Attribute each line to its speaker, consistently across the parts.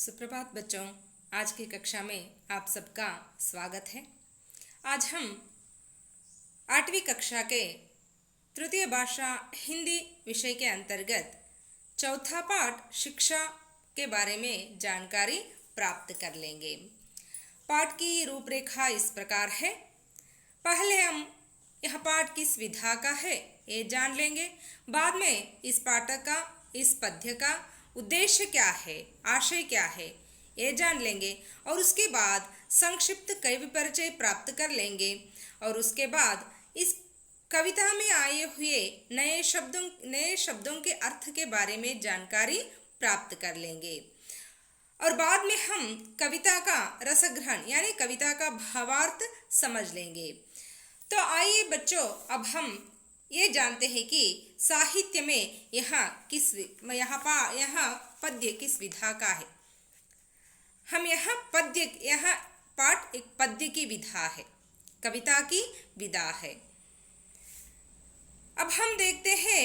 Speaker 1: सुप्रभात बच्चों, आज की कक्षा में आप सबका स्वागत है। आज हम 8वीं कक्षा के तृतीय भाषा हिंदी विषय के अंतर्गत चौथा पाठ शिक्षा के बारे में जानकारी प्राप्त कर लेंगे। पाठ की रूपरेखा इस प्रकार है। पहले हम यह पाठ किस विधा का है ये जान लेंगे। बाद में इस पाठ का, इस पद्य का उद्देश्य क्या है, आशय क्या है ये जान लेंगे और उसके बाद संक्षिप्त कवि परिचय प्राप्त कर लेंगे और उसके बाद इस कविता में आए हुए नए शब्दों के अर्थ के बारे में जानकारी प्राप्त कर लेंगे और बाद में हम कविता का रसग्रहण यानी कविता का भावार्थ समझ लेंगे। तो आइए बच्चों, अब हम ये जानते हैं कि साहित्य में यहाँ पद्य किस विधा का है। हम यह पाठ एक पद्य की विधा है, कविता की विधा है। अब हम देखते हैं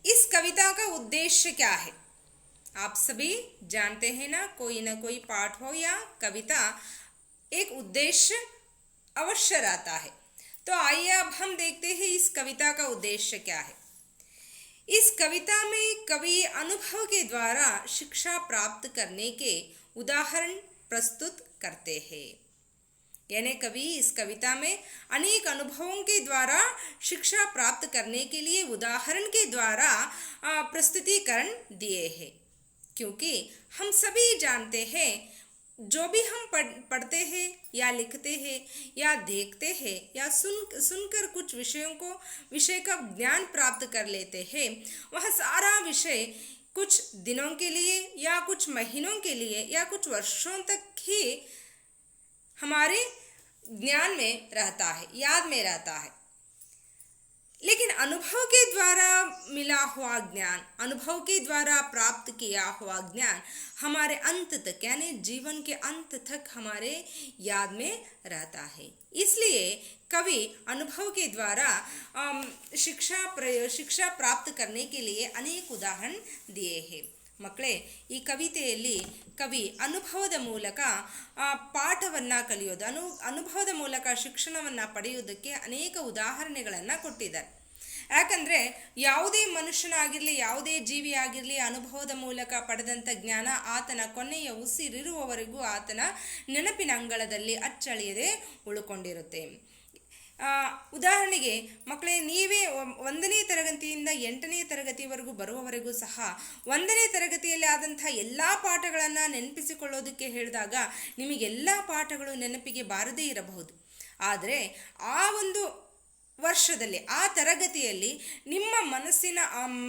Speaker 1: इस कविता का उद्देश्य क्या है। आप सभी जानते हैं ना कोई पाठ हो या कविता, एक उद्देश्य अवश्य रहता है। तो आइए अब हम देखते हैं इस कविता का उद्देश्य क्या है। इस कविता में कवि अनुभव के द्वारा शिक्षा प्राप्त करने के उदाहरण प्रस्तुत करते हैं। यानी कवि इस कविता में अनेक अनुभवों के द्वारा शिक्षा प्राप्त करने के लिए उदाहरण के द्वारा प्रस्तुतिकरण दिए हैं। क्योंकि हम सभी जानते हैं जो भी हम पढ़ते हैं या लिखते हैं या देखते हैं या सुनकर कुछ विषय का ज्ञान प्राप्त कर लेते हैं, वह सारा विषय कुछ दिनों के लिए या कुछ महीनों के लिए या कुछ वर्षों तक ही हमारे ज्ञान में रहता है, याद में रहता है। लेकिन अनुभव के द्वारा मिला हुआ ज्ञान, अनुभव के द्वारा प्राप्त किया हुआ ज्ञान हमारे अंत तक यानी जीवन के अंत तक हमारे याद में रहता है। इसलिए कवि अनुभव के द्वारा शिक्षा प्राप्त करने के लिए अनेक उदाहरण दिए हैं। ಮಕ್ಕಳೇ, ಈ ಕವಿತೆಯಲ್ಲಿ ಕವಿ ಅನುಭವದ ಮೂಲಕ ಪಾಠವನ್ನು ಕಲಿಯೋದು, ಅನುಭವದ ಮೂಲಕ ಶಿಕ್ಷಣವನ್ನು ಪಡೆಯುವುದಕ್ಕೆ ಅನೇಕ ಉದಾಹರಣೆಗಳನ್ನು ಕೊಟ್ಟಿದ್ದಾರೆ. ಯಾಕಂದರೆ ಯಾವುದೇ ಮನುಷ್ಯನಾಗಿರಲಿ, ಯಾವುದೇ ಜೀವಿ ಆಗಿರಲಿ, ಅನುಭವದ ಮೂಲಕ ಪಡೆದಂಥ ಜ್ಞಾನ ಆತನ ಕೊನೆಯ ಉಸಿರಿರುವವರೆಗೂ ಆತನ ನೆನಪಿನ ಅಂಗಳದಲ್ಲಿ ಅಚ್ಚಳಿಯದೆ ಉಳ್ಕೊಂಡಿರುತ್ತೆ. ಉದಾಹರಣೆಗೆ ಮಕ್ಕಳೇ, ನೀವೇ 1ನೇ ತರಗತಿಯಿಂದ 8ನೇ ತರಗತಿವರೆಗೂ ಬರುವವರೆಗೂ ಸಹ 1ನೇ ತರಗತಿಯಲ್ಲಿ ಆದಂಥ ಎಲ್ಲ ಪಾಠಗಳನ್ನು ನೆನಪಿಸಿಕೊಳ್ಳೋದಕ್ಕೆ ಹೇಳಿದಾಗ ನಿಮಗೆಲ್ಲ ಪಾಠಗಳು ನೆನಪಿಗೆ ಬಾರದೇ ಇರಬಹುದು. ಆದರೆ ಆ ಒಂದು ವರ್ಷದಲ್ಲಿ, ಆ ತರಗತಿಯಲ್ಲಿ ನಿಮ್ಮ ಮನಸ್ಸಿನ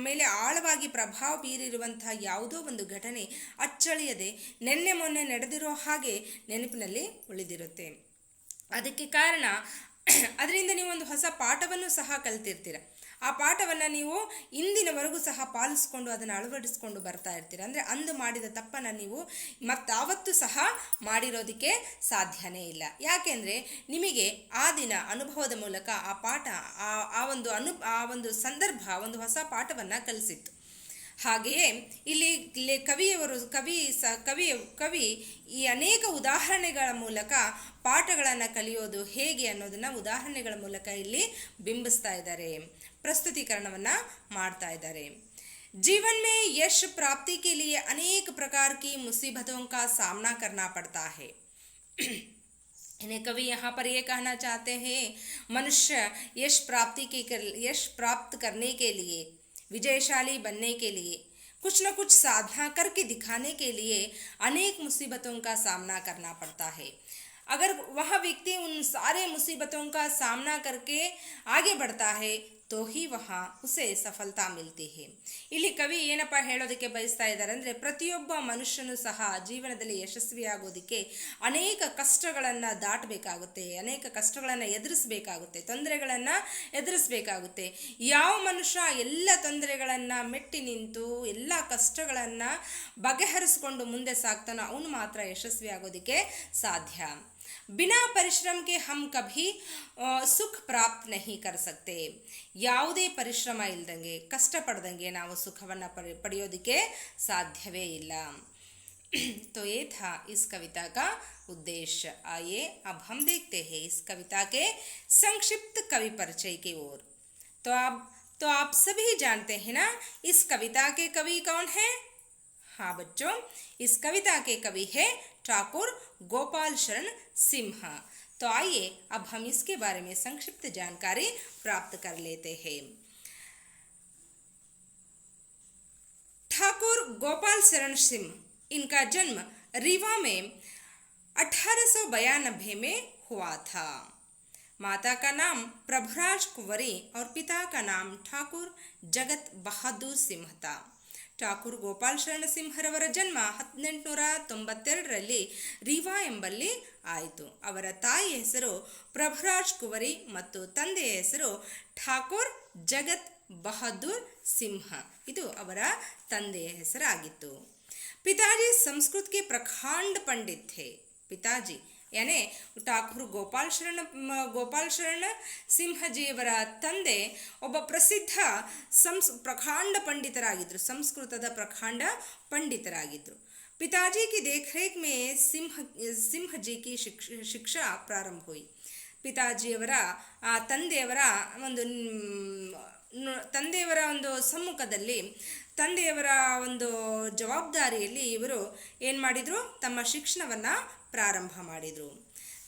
Speaker 1: ಮೇಲೆ ಆಳವಾಗಿ ಪ್ರಭಾವ ಬೀರಿರುವಂಥ ಯಾವುದೋ ಒಂದು ಘಟನೆ ಅಚ್ಚಳಿಯದೆ ನಿನ್ನೆ ಮೊನ್ನೆ ನಡೆದಿರೋ ಹಾಗೆ ನೆನಪಿನಲ್ಲಿ ಉಳಿದಿರುತ್ತೆ. ಅದಕ್ಕೆ ಕಾರಣ ಅದರಿಂದ ನೀವು ಒಂದು ಹೊಸ ಪಾಠವನ್ನು ಸಹ ಕಲ್ತಿರ್ತೀರ. ಆ ಪಾಠವನ್ನು ನೀವು ಇಂದಿನವರೆಗೂ ಸಹ ಪಾಲಿಸ್ಕೊಂಡು ಅದನ್ನು ಅಳವಡಿಸ್ಕೊಂಡು ಬರ್ತಾ ಇರ್ತೀರ. ಅಂದರೆ ಅಂದು ಮಾಡಿದ ತಪ್ಪನ್ನು ನೀವು ಮತ್ತಾವತ್ತೂ ಸಹ ಮಾಡಿರೋದಕ್ಕೆ ಸಾಧ್ಯನೇ ಇಲ್ಲ. ಯಾಕೆಂದರೆ ನಿಮಗೆ ಆ ದಿನ ಅನುಭವದ ಮೂಲಕ ಆ ಪಾಠ, ಆ ಒಂದು ಸಂದರ್ಭ ಒಂದು ಹೊಸ ಪಾಠವನ್ನು ಕಲಿಸಿತ್ತು. ಹಾಗೆಯೇ ಇಲ್ಲಿ ಕವಿ ಈ ಅನೇಕ ಉದಾಹರಣೆಗಳ ಮೂಲಕ ಪಾಠಗಳನ್ನು ಕಲಿಯೋದು ಹೇಗೆ ಅನ್ನೋದನ್ನು ಉದಾಹರಣೆಗಳ ಮೂಲಕ ಇಲ್ಲಿ ಬಿಂಬಿಸ್ತಾ ಇದ್ದಾರೆ, ಪ್ರಸ್ತುತೀಕರಣವನ್ನು ಮಾಡ್ತಾ ಇದ್ದಾರೆ. जीवन में यश प्राप्ति के लिए अनेक प्रकार की मुसीबतों का सामना करना पड़ता है. इन्हें कवि यहाँ पर ये कहना चाहते हैं, मनुष्य यश प्राप्त करने के लिए, विजयशाली बनने के लिए कुछ न कुछ साधना करके दिखाने के लिए अनेक मुसीबतों का सामना करना पड़ता है. अगर वह व्यक्ति उन सारे मुसीबतों का सामना करके आगे बढ़ता है तो ही वहाँ उसे सफलता मिलती है. ಇಲ್ಲಿ ಕವಿ ಏನಪ್ಪ ಹೇಳೋದಕ್ಕೆ ಬಯಸ್ತಾ ಇದ್ದಾರೆ ಅಂದರೆ, ಪ್ರತಿಯೊಬ್ಬ ಮನುಷ್ಯನೂ ಸಹ ಜೀವನದಲ್ಲಿ ಯಶಸ್ವಿಯಾಗೋದಕ್ಕೆ ಅನೇಕ ಕಷ್ಟಗಳನ್ನು ದಾಟಬೇಕಾಗುತ್ತೆ, ಅನೇಕ ಕಷ್ಟಗಳನ್ನು ಎದುರಿಸಬೇಕಾಗುತ್ತೆ, ತೊಂದರೆಗಳನ್ನು ಎದುರಿಸಬೇಕಾಗುತ್ತೆ. ಯಾವ ಮನುಷ್ಯ ಎಲ್ಲ ತೊಂದರೆಗಳನ್ನು ಮೆಟ್ಟಿ ನಿಂತು ಎಲ್ಲ ಕಷ್ಟಗಳನ್ನು ಬಗೆಹರಿಸಿಕೊಂಡು ಮುಂದೆ ಸಾಗ್ತಾನೋ ಅವನು ಮಾತ್ರ ಯಶಸ್ವಿಯಾಗೋದಕ್ಕೆ ಸಾಧ್ಯ. बिना परिश्रम के हम कभी सुख प्राप्त नहीं कर सकते. ಯಾವುದೇ ಪರಿಶ್ರಮ ಇಲ್ದಂಗೆ, ಕಷ್ಟಪಡ್ದಂಗೆ ನಾವು ಸುಖವನ್ನು ಪಡೆಯೋದಕ್ಕೆ ಸಾಧ್ಯವೇ ಇಲ್ಲ. तो ये था इस कविता का उद्देश्य। आइए अब हम देखते हैं इस कविता के संक्षिप्त कवि परिचय की ओर। तो आप सभी जानते हैं ना इस कविता के कवि कौन है? हाँ बच्चों, इस कविता के कवि है ठाकुर गोपाल शरण सिंह। तो आइए अब हम इसके बारे में संक्षिप्त जानकारी प्राप्त कर लेते हैं। ठाकुर गोपाल शरण सिंह, इनका जन्म रीवा में 1892 में हुआ था। माता का नाम प्रभुराज कुंवरी और पिता का नाम ठाकुर जगत बहादुर सिंह था। ಠಾಕೂರ್ ಗೋಪಾಲ್ ಶರಣ ಸಿಂಹರವರ ಜನ್ಮ 1892ರಲ್ಲಿ ರೀವಾ ಎಂಬಲ್ಲಿ ಆಯಿತು. ಅವರ ತಾಯಿಯ ಹೆಸರು ಪ್ರಭುರಾಜ್ ಕುಂವರಿ ಮತ್ತು ತಂದೆಯ ಹೆಸರು ಠಾಕೂರ್ ಜಗತ್ ಬಹದ್ದೂರ್ ಸಿಂಹ. ಇದು ಅವರ ತಂದೆಯ ಹೆಸರಾಗಿತ್ತು. पिताजी संस्कृत के प्रखंड पंडित थे. पिताजी यानी ಠಾಕೂರ್ ಗೋಪಾಲ್ ಶರಣ ಸಿಂಹಜಿಯವರ ತಂದೆ ಒಬ್ಬ ಪ್ರಸಿದ್ಧ ಪ್ರಖಂಡ ಪಂಡಿತರಾಗಿದ್ದರು. ಸಂಸ್ಕೃತದ ಪ್ರಖಂಡ ಪಂಡಿತರಾಗಿದ್ದರು. पिताजी की देखरेख में सिंह जी की शिक्षा प्रारंभ हुई. ಪಿತಾಜಿಯವರ ತಂದೆಯವರ ಒಂದು ಸಮ್ಮುಖದಲ್ಲಿ, ತಂದೆಯವರ ಒಂದು ಜವಾಬ್ದಾರಿಯಲ್ಲಿ ಇವರು ಏನು ಮಾಡಿದರು, ತಮ್ಮ ಶಿಕ್ಷಣವನ್ನು ಪ್ರಾರಂಭ ಮಾಡಿದರು.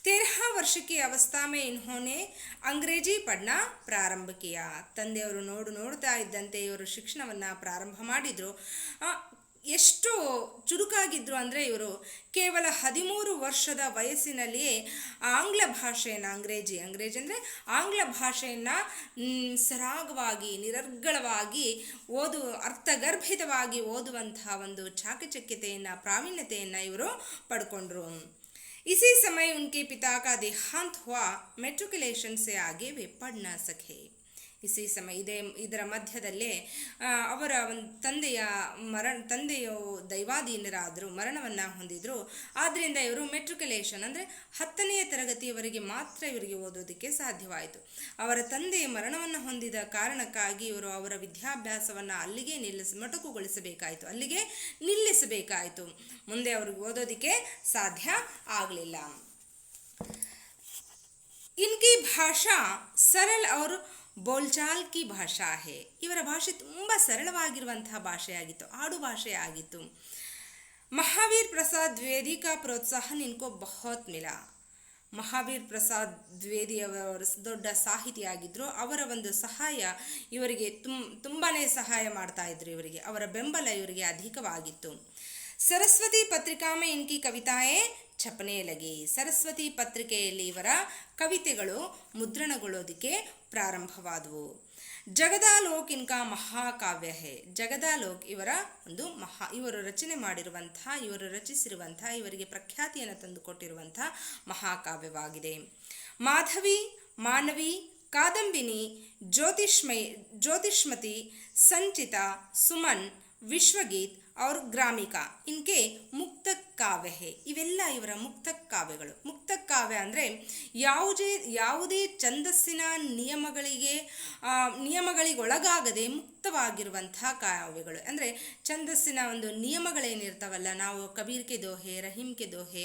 Speaker 1: 13 वर्ष की अवस्था में इन्होंने अंग्रेजी पढ़ना प्रारंभ किया. ತಂದೆಯವರು ನೋಡ್ತಾ ಇದ್ದಂತೆ ಇವರು ಶಿಕ್ಷಣವನ್ನು ಪ್ರಾರಂಭ ಮಾಡಿದರು. ಎಷ್ಟು ಚುರುಕಾಗಿದ್ದರು ಅಂದರೆ ಇವರು ಕೇವಲ 13 ವರ್ಷದ ವಯಸ್ಸಿನಲ್ಲಿಯೇ ಆಂಗ್ಲ ಭಾಷೆಯನ್ನು, ಅಂಗ್ರೇಜಿ ಅಂದರೆ ಆಂಗ್ಲ ಭಾಷೆಯನ್ನು ಸರಾಗವಾಗಿ, ನಿರರ್ಗಳವಾಗಿ ಅರ್ಥಗರ್ಭಿತವಾಗಿ ಓದುವಂತಹ ಒಂದು ಚಾಕಚಕ್ಯತೆಯನ್ನು, ಪ್ರಾವೀಣ್ಯತೆಯನ್ನು ಇವರು ಪಡ್ಕೊಂಡ್ರು. इसी समय उनके पिता का देहांत हुआ. मेट्रिकुलेशन से आगे वे पढ़ न सके. इसी समय ಇದರ ಮಧ್ಯದಲ್ಲೇ ಅವರ ತಂದೆಯು ದೈವಾಧೀನರಾದರು, ಮರಣವನ್ನು ಹೊಂದಿದ್ರು. ಆದ್ದರಿಂದ ಇವರು ಮೆಟ್ರಿಕ್ಯುಲೇಷನ್ ಅಂದರೆ 10ನೇ ತರಗತಿಯವರೆಗೆ ಮಾತ್ರ ಇವರಿಗೆ ಓದೋದಕ್ಕೆ ಸಾಧ್ಯವಾಯಿತು. ಅವರ ತಂದೆ ಮರಣವನ್ನು ಹೊಂದಿದ ಕಾರಣಕ್ಕಾಗಿ ಇವರು ಅವರ ವಿದ್ಯಾಭ್ಯಾಸವನ್ನು ಅಲ್ಲಿಗೆ ಮೊಟಕುಗೊಳಿಸಬೇಕಾಯಿತು, ಅಲ್ಲಿಗೆ ನಿಲ್ಲಿಸಬೇಕಾಯಿತು. ಮುಂದೆ ಅವ್ರಿಗೆ ಓದೋದಕ್ಕೆ ಸಾಧ್ಯ ಆಗಲಿಲ್ಲ. इनकी भाषा सरल और ಬೋಲ್ಚಾಲ್ ಕಿ ಭಾಷಾ ಹೇ. ಇವರ ಭಾಷೆ ತುಂಬ ಸರಳವಾಗಿರುವಂತಹ ಭಾಷೆಯಾಗಿತ್ತು, ಆಡು ಭಾಷೆಯಾಗಿತ್ತು. ಮಹಾವೀರ್ ಪ್ರಸಾದ್ ದ್ವಿವೇದಿ ಕಾ ಪ್ರೋತ್ಸಾಹನ್ ಇನ್ಕೋ ಬಹುತ್ ಮಿಲಾ. ಮಹಾವೀರ್ ಪ್ರಸಾದ್ ದ್ವಿವೇದಿ ಅವರು ದೊಡ್ಡ ಸಾಹಿತಿಯಾಗಿದ್ದರು. ಅವರ ಒಂದು ಸಹಾಯ ಇವರಿಗೆ ತುಂಬಾ ಸಹಾಯ ಮಾಡ್ತಾ ಇದ್ರು. ಇವರಿಗೆ ಅವರ ಬೆಂಬಲ ಇವರಿಗೆ ಅಧಿಕವಾಗಿತ್ತು. ಸರಸ್ವತಿ ಪತ್ರಿಕಾ ಮೇ ಇನ್ಕಿ ಕವಿತಾಯೇ ಛಪನೆ ಲಗಿ. ಸರಸ್ವತಿ ಪತ್ರಿಕೆಯಲ್ಲಿ ಇವರ ಕವಿತೆಗಳು ಮುದ್ರಣಗೊಳ್ಳೋದಕ್ಕೆ ಪ್ರಾರಂಭವಾದವು. ಜಗದಾಲೋಕ್ ಇನ್ಕಾ ಮಹಾಕಾವ್ಯ ಹೇ. ಜಗದಾಲೋಕ್ ಇವರು ರಚಿಸಿರುವಂತಹ ಇವರಿಗೆ ಪ್ರಖ್ಯಾತಿಯನ್ನು ತಂದುಕೊಟ್ಟಿರುವಂತಹ ಮಹಾಕಾವ್ಯವಾಗಿದೆ. ಮಾಧವಿ, ಮಾನವಿ, ಕಾದಂಬಿನಿ, ಜ್ಯೋತಿಷ್ಮತಿ, ಸಂಚಿತ, ಸುಮನ್, ವಿಶ್ವಗೀತ್ और ಗ್ರಾಮಿಕಾ ಇನ್ಕೆ ಮುಕ್ತ ಕಾವ್ಯ ಹೇ. ಇವೆಲ್ಲ ಇವರ ಮುಕ್ತ ಕಾವ್ಯಗಳು. ಮುಕ್ತ ಕಾವ್ಯ ಅಂದರೆ ಯಾವುದೇ ಛಂದಸ್ಸಿನ ನಿಯಮಗಳಿಗೊಳಗಾಗದೆ ಮುಕ್ತವಾಗಿರುವಂತಹ ಕಾವ್ಯಗಳು. ಅಂದರೆ ಛಂದಸ್ಸಿನ ಒಂದು ನಿಯಮಗಳೇನಿರ್ತಾವಲ್ಲ, ನಾವು ಕಬೀರ್ ಕೆ ದೋಹೆ, ರಹೀಂ ಕೆ ದೋಹೆ,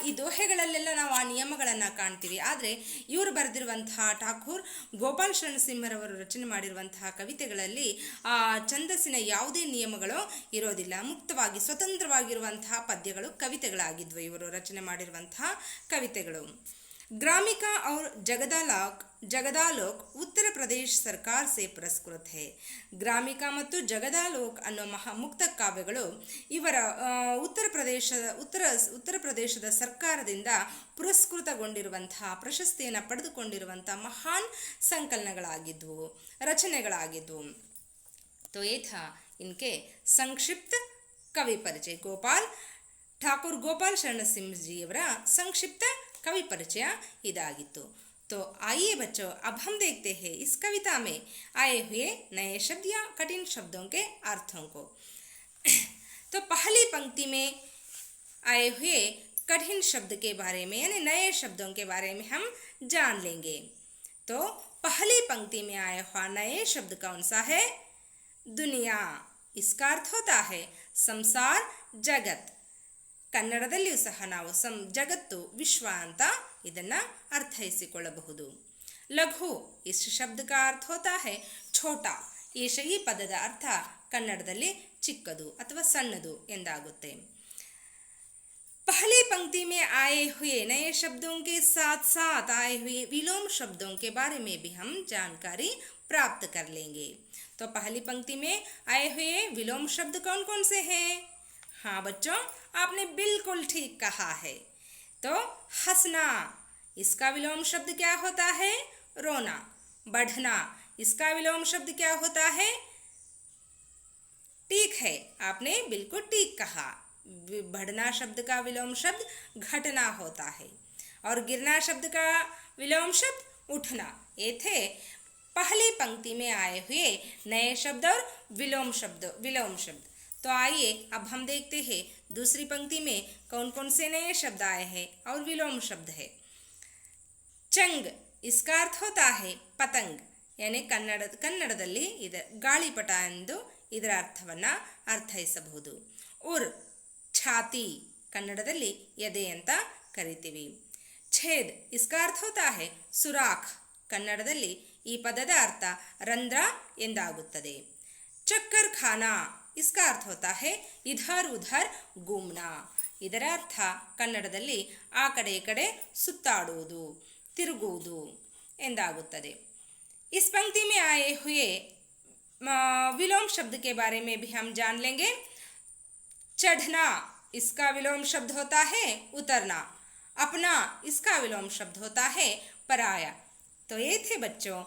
Speaker 1: ಈ ದೋಹೆಗಳಲ್ಲೆಲ್ಲ ನಾವು ಆ ನಿಯಮಗಳನ್ನು ಕಾಣ್ತೀವಿ. ಆದರೆ ಇವರು ಬರೆದಿರುವಂತಹ ಠಾಕೂರ್ ಗೋಪಾಲ್ ಶರಣ ಸಿಂಹರವರು ರಚನೆ ಮಾಡಿರುವಂತಹ ಕವಿತೆಗಳಲ್ಲಿ ಆ ಛಂದಸ್ಸಿನ ಯಾವುದೇ ನಿಯಮಗಳು ಇರೋದಿಲ್ಲ. ಮುಕ್ತವಾಗಿ ಸ್ವತಂತ್ರವಾಗಿರುವಂತಹ ಪದ್ಯಗಳು, ಕವಿತೆಗಳಾಗಿದ್ವು ಇವರು ರಚನೆ ಮಾಡಿರುವಂತಹ ಕವಿತೆಗಳು. ಗ್ರಾಮಿಕಾ और ಜಗದಾಲೋಕ್ ಉತ್ತರ ಪ್ರದೇಶ ಸರ್ಕಾರ ಸೇ ಪುರಸ್ಕೃತ ಹೇ. ಗ್ರಾಮಿಕಾ ಮತ್ತು ಜಗದಾಲೋಕ್ ಅನ್ನೋ ಮುಕ್ತ ಕಾವ್ಯಗಳು ಇವರ ಉತ್ತರ ಪ್ರದೇಶದ ಸರ್ಕಾರದಿಂದ ಪುರಸ್ಕೃತಗೊಂಡಿರುವಂತಹ, ಪ್ರಶಸ್ತಿಯನ್ನು ಪಡೆದುಕೊಂಡಿರುವಂತಹ ಮಹಾನ್ ಸಂಕಲನಗಳಾಗಿದ್ವು, ರಚನೆಗಳಾಗಿದ್ವು. तो ये था इनके संक्षिप्त कवि परिचय. ಠಾಕೂರ್ ಗೋಪಾಲ್ ಶರಣ ಸಿಂಹ जी ಅವರ संक्षिप्त कवि परिचय इदागित्तु. तो आइए बच्चों, अब हम देखते हैं इस कविता में आए हुए नए शब्द या कठिन शब्दों के अर्थों को. तो पहली पंक्ति में आए हुए कठिन शब्द के बारे में यानी नए शब्दों के बारे में हम जान लेंगे. तो पहली पंक्ति में आया हुआ नए शब्द कौन सा है? दुनिया. इसका अर्थ होता है संसार, जगत. ಕನ್ನಡದಲ್ಲಿಯೂ ಸಹ ನಾವು ಜಗತ್ತು ವಿಶ್ವ ಅಂತ ಇದನ್ನು ಅರ್ಥೈಸಿಕೊಳ್ಳಬಹುದು. ಲಘು इस शब्द का अर्थ होता है छोटा. ಈ ಪದದ ಅರ್ಥ ಕನ್ನಡದಲ್ಲಿ ಚಿಕ್ಕದು ಅಥವಾ ಸಣ್ಣದು ಎಂದಾಗುತ್ತೆ. पहली पंक्ति में आए हुए नए शब्दों के साथ साथ आए हुए विलोम शब्दों के बारे में भी हम जानकारी प्राप्त कर लेंगे. तो पहली पंक्ति में आए हुए विलोम शब्द कौन कौन से हैं? हाँ बच्चों, आपने बिल्कुल ठीक कहा है. तो हंसना, इसका विलोम शब्द क्या होता है? रोना. बढ़ना, इसका विलोम शब्द क्या होता है? ठीक है, आपने बिल्कुल ठीक कहा. बढ़ना शब्द का विलोम शब्द घटना होता है और गिरना शब्द का विलोम शब्द उठना. ये थे पहली पंक्ति में आए हुए नए शब्द और विलोम शब्द. तो आइए अब हम देखते हैं दूसरी पंक्ति में कौन कौन से नए शब्द आए हैं और विलोम शब्द है. चंग, इसका अर्थ होता है पतंग. यानी ಕನ್ನಡದಲ್ಲಿ ಗಾಳಿಪಟ ಎಂದು ಇದರ ಅರ್ಥವನ್ನು ಅರ್ಥೈಸಬಹುದು. ಉರ್, ಛಾತಿ, ಕನ್ನಡದಲ್ಲಿ ಎದೆ ಅಂತ ಕರಿತೀವಿ. ಛೇದ್, इसका अर्थ होता है ಸುರಾಖ್. ಕನ್ನಡದಲ್ಲಿ ಈ ಪದದ ಅರ್ಥ ರಂಧ್ರ ಎಂದಾಗುತ್ತದೆ. ಚಕ್ಕರ್ ಖಾನಾ, इसका अर्थ होता है इधर उधर घूमना. ಇದರ ಅರ್ಥ ಕನ್ನಡದಲ್ಲಿ ಆ ಕಡೆ ಈ ಕಡೆ ಸುತ್ತಾಡುವುದು, ತಿರುಗುವುದು ಎಂದಾಗುತ್ತದೆ. इस पंक्ति में आए हुए विलोम शब्द के बारे में भी हम जान लेंगे. चढ़ना, इसका विलोम शब्द होता है उतरना. अपना, इसका विलोम शब्द होता है पराया. तो ये थे बच्चों